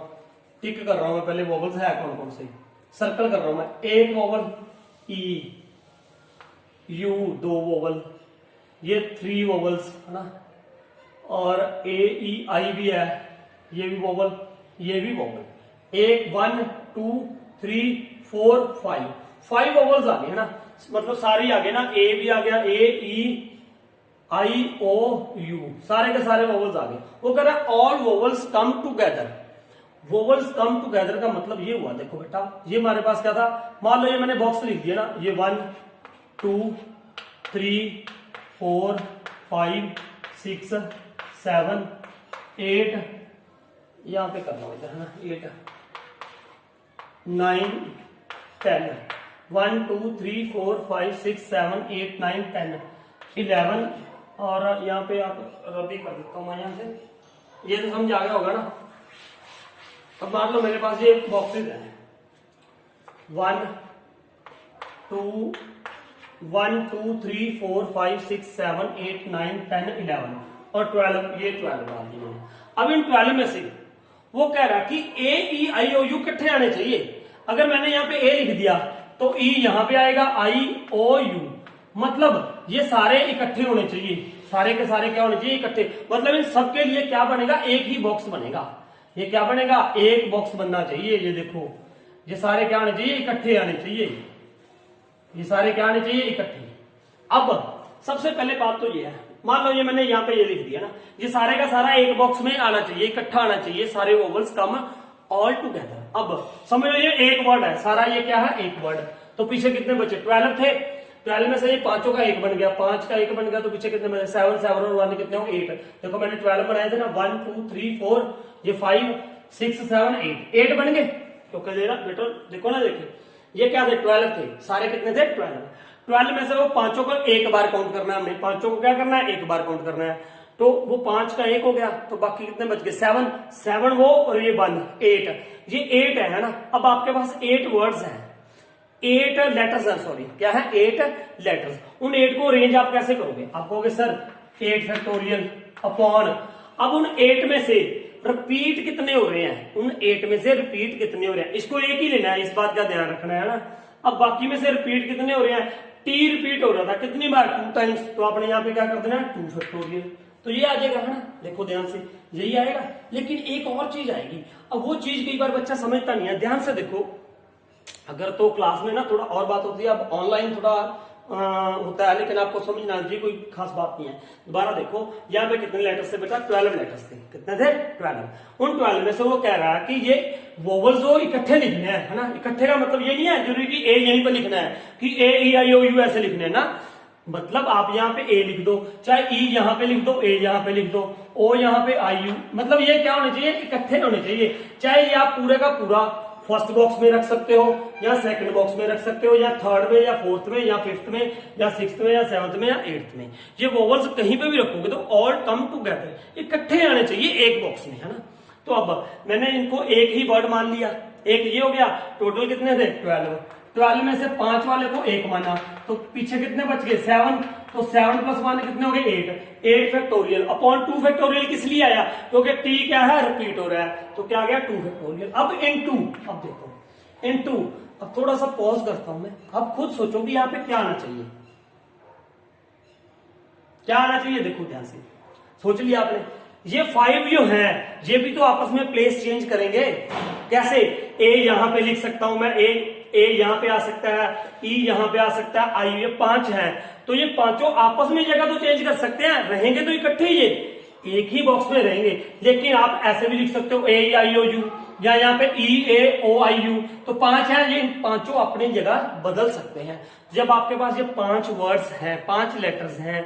टिक कर रहा हूं मैं, पहले वोवल्स है कौन कौन से, सर्कल कर रहा हूं मैं। एक वोवल ई, यू 2 वोवल, ये 3 वोवल्स है ना, और ए ई आई भी है, ये भी वोवल, ये भी वोवल। एक 1 2 3 4 5 वोवल्स आ गए है ना, मतलब सारी आ गए ना, ए भी आ गया, ए ई आई ओ यू, सारे के सारे वोवल्स आ गए। वो कह रहा है all vowels come together, vowels come together का मतलब ये हुआ, देखो बेटा ये हमारे पास क्या था, मान लो ये मैंने बॉक्स लिख दिया ना, ये 1 2 3 4 5 6 7 8, यहां पे करना होता है ना 8 9 10, 1 2 3 4 5 6 7 8 9 10 11, और यहाँ पे आप रबी कर देता हूं मैं यहाँ से, ये तो समझ आ गया होगा ना। अब मान लो मेरे पास ये बॉक्सेस हैं 1 2 3 4 5 6 7 8 9 10 11 और 12, ये 12 डाल दी मैंने। अब इन 12 में से वो कह रहा कि ए ई आई ओ यू इकट्ठे आने चाहिए। अगर मैंने यहाँ पे ए लिख दिया तो ई यहां पे आएगा, आई ओ यू, मतलब ये सारे इकट्ठे होने चाहिए, सारे के सारे क्या होने चाहिए इकट्ठे, मतलब इन सबके लिए क्या बनेगा, एक ही बॉक्स बनेगा। ये क्या बनेगा, एक बॉक्स बनना चाहिए। ये देखो ये सारे क्या आने चाहिए, इकट्ठे आने चाहिए, ये सारे क्या आने चाहिए, इकट्ठे। अब सबसे पहले बात तो ये है, मान लो ये मैंने यहाँ पे ये लिख दिया ना, ये सारे का सारा एक बॉक्स में आना चाहिए, इकट्ठा आना चाहिए, सारे वोवल्स कम ऑल टुगेदर। अब समझ लो ये एक वर्ड है, सारा ये क्या है एक वर्ड, तो पीछे कितने बचे 12 थे, 12 में से ये पांचों का एक बन गया, 5 का एक बन गया, तो पीछे कितने बचे 7 7 और 1 कितने हो 8। देखो मैंने 12 बनाए थे ना, 1 2 3 4, ये 5 6 7 8 बन गए। तो कह देना बेटा देखो ना, देखिए ये क्या थे 12 थे, सारे कितने थे 12 में से वो पांचों को एक बार काउंट करना है, हमने पांचों को क्या करना है एक बार काउंट करना है। तो वो 5 का एक हो गया, तो बाकी कितने बच गए 7 वो, और ये 1 8, ये 8 है ना। अब आपके पास 8 वर्ड्स हैं, 8 लेटर्स है, सॉरी क्या है 8 लेटर्स। उन 8 को अरेंज आप कैसे करोगे, आप कहोगे सर 8 फैक्टोरियल अपॉन, अब उन 8 में से रिपीट कितने हो रहे हैं, उन 8 में से रिपीट कितने हो रहे हैं, इसको एक ही लेना है, इस बात का ध्यान रखना है ना। अब बाकी में से रिपीट कितने हो रहे हैं, टी रिपीट हो रहा था कितनी बार 2 टाइम्स, तो आपने यहाँ पे क्या कर देना 2 फैक्टोरियल, तो ये आ जाएगा है ना। देखो ध्यान से यही आएगा, लेकिन एक और चीज आएगी। अब वो चीज कई बार बच्चा समझता नहीं है, ध्यान से देखो। अगर तो क्लास में ना थोड़ा और बात होती है, अब ऑनलाइन थोड़ा होता है, लेकिन आपको समझना चाहिए, कोई खास बात नहीं है। दोबारा देखो यहाँ पे कितने लेटर्स थे बेटा 12 लेटर्स थे, कितने थे 12। उन 12 में से वो कह रहा है कि ये वोवल्स जो इकट्ठे लिखने हैं है ना। इकट्ठे का मतलब ये नहीं है जरूरी कि ए यहीं पे लिखना है, कि ए ई आई ओ यू ऐसे लिखने हैं ना। मतलब आप यहाँ पे ए लिख दो, चाहे ई यहाँ पे लिख दो, ए यहाँ पे लिख दो, ओ यहाँ पे आई यू, मतलब ये क्या होने चाहिए इकट्ठे होने चाहिए। चाहे ये आप पूरे का पूरा फर्स्ट बॉक्स में रख सकते हो, या सेकंड बॉक्स में रख सकते हो, या थर्ड में, या फोर्थ में, या फिफ्थ में, या सिक्स्थ में, या सेवंथ में, या एट्थ में। ये वोवल्स कहीं पे भी रखोगे तो ऑल कम टुगेदर, इकट्ठे आने चाहिए एक बॉक्स में, है ना। तो अब मैंने इनको एक ही वर्ड मान लिया, एक ये हो गया। टोटल कितने थे 12 में से 5 वाले को एक माना, तो पीछे कितने बच गए 7, तो 7 + 1 कितने हो गए 8 फैक्टोरियल अपॉन 2 फैक्टोरियल किस लिए आया, क्योंकि टी क्या है रिपीट हो रहा है, तो क्या आ गया 2 फैक्टोरियल। अब इनटू, अब देखो इनटू, अब थोड़ा सा पॉज करता हूं मैं, अब खुद सोचो कि यहां पे क्या आना चाहिए, क्या आना चाहिए। देखो ध्यान से सोच लिया आपने, ये 5 जो है ये भी तो आपस में प्लेस चेंज करेंगे। कैसे, ए यहां पे लिख सकता हूं मैं, ए यहां पे आ सकता है, ई यहां पे आ सकता है, आई, ये 5 है, तो ये पांचों आपस में जगह तो चेंज कर सकते हैं, रहेंगे तो इकट्ठे ही। एक ही बॉक्स में रहेंगे, लेकिन आप ऐसे भी लिख सकते हो AEIOU या यहाँ पे EAOIU, तो 5 है, ये पांचों अपनी जगह बदल सकते हैं। जब आपके पास ये 5 वर्ड्स हैं, 5 लेटर्स हैं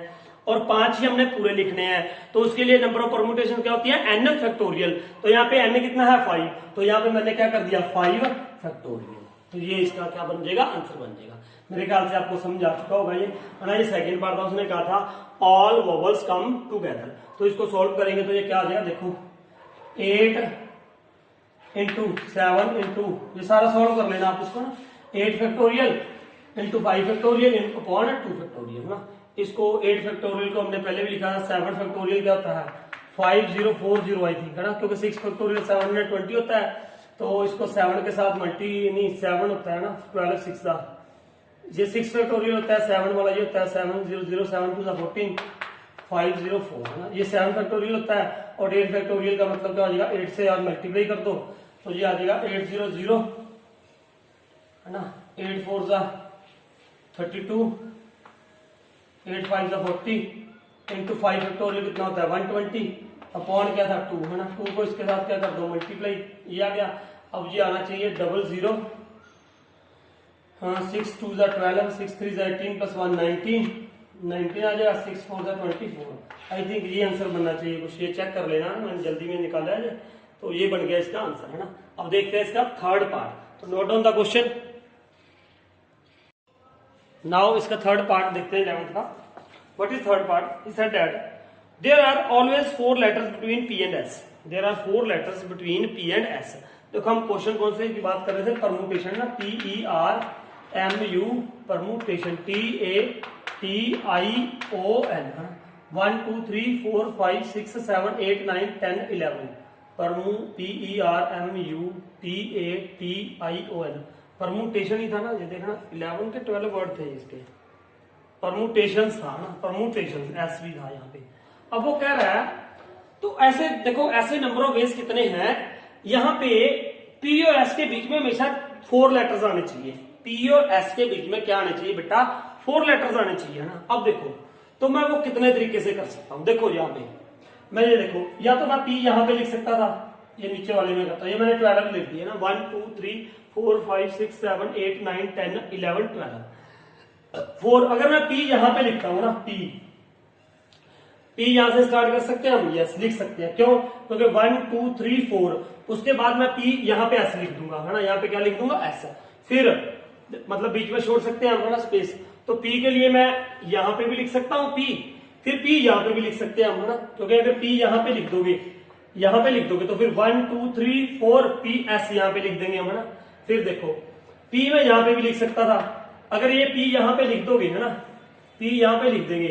और 5 ही हमने पूरे लिखने हैं, तो उसके लिए नंबर ऑफ परम्यूटेशन क्या होती है, n फैक्टोरियल। तो यहाँ पे n कितना है 5, तो यहाँ पे मैंने क्या कर दिया 5 फैक्टोरियल। तो ये इसका क्या बन जाएगा, आंसर बन जाएगा। मेरे ख्याल से आपको समझ आ चुका होगा ये, है ना। ये सेकंड पार्ट था, उसने कहा था ऑल वोवल्स कम टुगेदर, तो इसको सॉल्व करेंगे तो ये क्या आ जाएगा, देखो 8 इंटू 7 इंटू, ये सारा सॉल्व कर लेना आप इसको ना, 8 factorial into 5 factorial upon 2 factorial ना। इसको 8 फैक्टोरियल को हमने पहले भी लिखा था, 7 फैक्टोरियल क्या होता है 5040 आई थिंक, है ना, क्योंकि 6 फैक्टोरियल 720 होता है, तो इसको 7 के साथ मल्टी नहीं 7 होता है ना, 12 6 का, ये 6 फैक्टोरियल होता है, 7 वाला ये होता है 7007 2 14 504, है ना। ये 7 फैक्टोरियल होता है, और 8 फैक्टोरियल का मतलब क्या हो जाएगा, 8 से यार मल्टीप्लाई कर दो तो ये आ जाएगा 800, है ना, 8 4 जा 32, 8 5 जा 40 इंटू 5 फैक्टोरियल कितना होता है 120 अपॉन क्या था 2, है ना। 2 को इसके साथ क्या कर दो मल्टीप्लाई, ये आ गया। अब ये आना चाहिए 00, हाँ 6 2 जा 12, 6 3 जा 18 प्लस 1 19 आ जाएगा, 6 4 जा 24। आई थिंक ये आंसर बनना चाहिए कुछ, ये चेक कर लेना, मैंने जल्दी में निकाला है, तो ये बन गया इसका आंसर, है ना। अब देखते हैं इसका थर्ड पार्ट, तो note down the question. Now इसका थर्ड पार्ट देखते हैं 11th का। What is third part, is that there are always 4 letters between P and S, there are 4 letters between P and S। देखो हम question कौन से की बात कर रहे थे, परम्यूटेशन ना, PERMU permutation, TATION, 1 2 3 4 5 6 7 8 9 10 11, PERMUTATION, permutation ही था ना, ये देखना 11 के 12 वर्ड थे इसके, परम्यूटेशन था ना, परम्यूटेशन एस भी था यहाँ पे। अब वो कह रहा है, तो ऐसे देखो, ऐसे नंबर ऑफ वेज कितने हैं, यहाँ पे P और S के बीच में हमेशा 4 लेटर्स आने चाहिए। P और S के बीच में क्या आने चाहिए बेटा, 4 लेटर्स आने चाहिए, है ना। अब देखो, तो मैं वो कितने तरीके से कर सकता हूं, देखो यहाँ पे मैं ये देखो, या तो मैं P यहाँ पे लिख सकता था, ये नीचे वाले में करता, ये मैंने 12 लिख दिया ना, 1 2 3 4 5 6 7 8 9 10 11 12 4। अगर मैं P यहाँ पे लिखता हूँ ना, P यहां से स्टार्ट कर सकते हैं हम, यस लिख सकते हैं, क्यों, क्योंकि 1 2 3 4, उसके बाद मैं P यहाँ पे S लिख दूंगा, है ना, यहाँ पे क्या लिख दूंगा S, फिर मतलब बीच में छोड़ सकते हैं हम ना स्पेस, तो P के लिए मैं यहाँ पे भी लिख सकता हूँ P, फिर P यहाँ पे भी लिख सकते हैं हम, है ना, क्योंकि अगर P यहाँ पे लिख दोगे, यहाँ पे लिख दोगे तो फिर 1 2 3 4 P S यहाँ पे लिख देंगे हम, है ना। फिर देखो P में यहाँ पे भी लिख सकता था, अगर ये P यहाँ पे लिख दोगे, है ना, P यहाँ पे लिख देंगे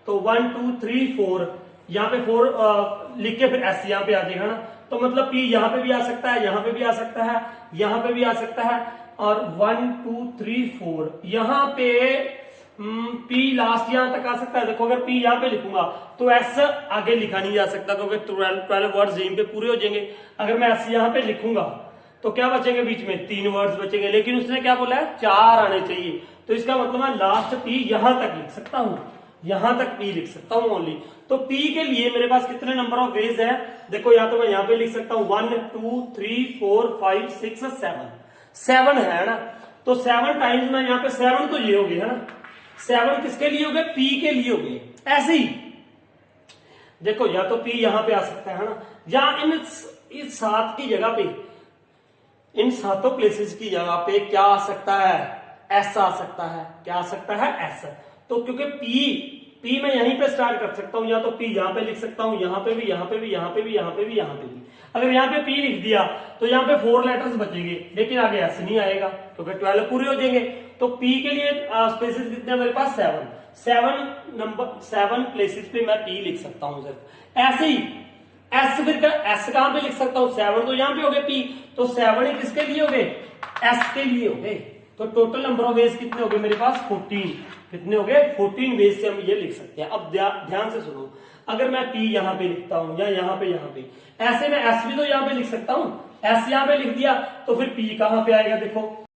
तो 1 2 3 4 यहाँ पे 4 लिख के फिर S यहाँ पे आ जाएगा ना, तो मतलब P यहाँ पे भी आ सकता है, यहाँ पे भी आ सकता है, यहाँ पे भी आ सकता है, और 1 2 3 4 यहाँ पे P लास्ट यहाँ तक आ सकता है। देखो अगर P यहाँ पे लिखूंगा तो S आगे लिखा नहीं जा सकता, क्योंकि 12 वर्ड्स यहीं पे पूरे हो जाएंगे। अगर मैं S यहाँ पे लिखूंगा तो क्या बचेंगे, बीच में 3 वर्ड्स बचेंगे, लेकिन उसने क्या बोला है 4 आने चाहिए, तो इसका मतलब मैं लास्ट P यहां तक लिख सकता हूं, यहां तक P लिख सकता हूं ओनली। तो P के लिए मेरे पास कितने नंबर ऑफ वेज है, देखो या तो मैं यहाँ पे लिख सकता हूँ 1 2 3 4 5 6 7 है ना, तो 7 टाइम्स में यहाँ पे 7 तो ये हो गए, है ना, 7 किसके लिए हो गए, P के लिए हो गए। ऐसे ही देखो या तो P यहाँ पे आ सकता है ना, या इस 7 की जगह पे, इन 7 प्लेसेस की जगह पे क्या आ सकता है, S आ सकता है, क्या आ सकता है S। तो क्योंकि P मैं यहीं पे स्टार्ट कर सकता हूं, या तो P यहाँ पे लिख सकता हूं, यहाँ पे भी, यहाँ पे भी, यहाँ पे भी, यहाँ पे भी, यहाँ पे भी। अगर यहाँ पे P लिख दिया तो यहाँ पे 4 लेटर्स बचेंगे, लेकिन आगे S नहीं आएगा क्योंकि 12 पूरे हो जाएंगे। तो P के लिए स्पेसेस कितने हैं मेरे पास, 7 प्लेसेस पे मैं P लिख सकता हूं सिर्फ। ऐसे ही S फिर S कहां पे लिख सकता हूं, 7 तो यहाँ पे हो गए P, तो 7 ही किसके लिए हो गए, S के लिए हो गए। तो टोटल नंबर ऑफ वेज कितने हो गए मेरे पास, 14। कितने हो गए, 14 वेज से हम ये लिख सकते हैं। अब ध्यान से सुनो, अगर मैं P यहाँ पे लिखता हूं या यहाँ पे ऐसे में S भी तो यहाँ पे लिख सकता हूं, S यहाँ पे लिख दिया तो फिर P कहां पे आएगा, देखो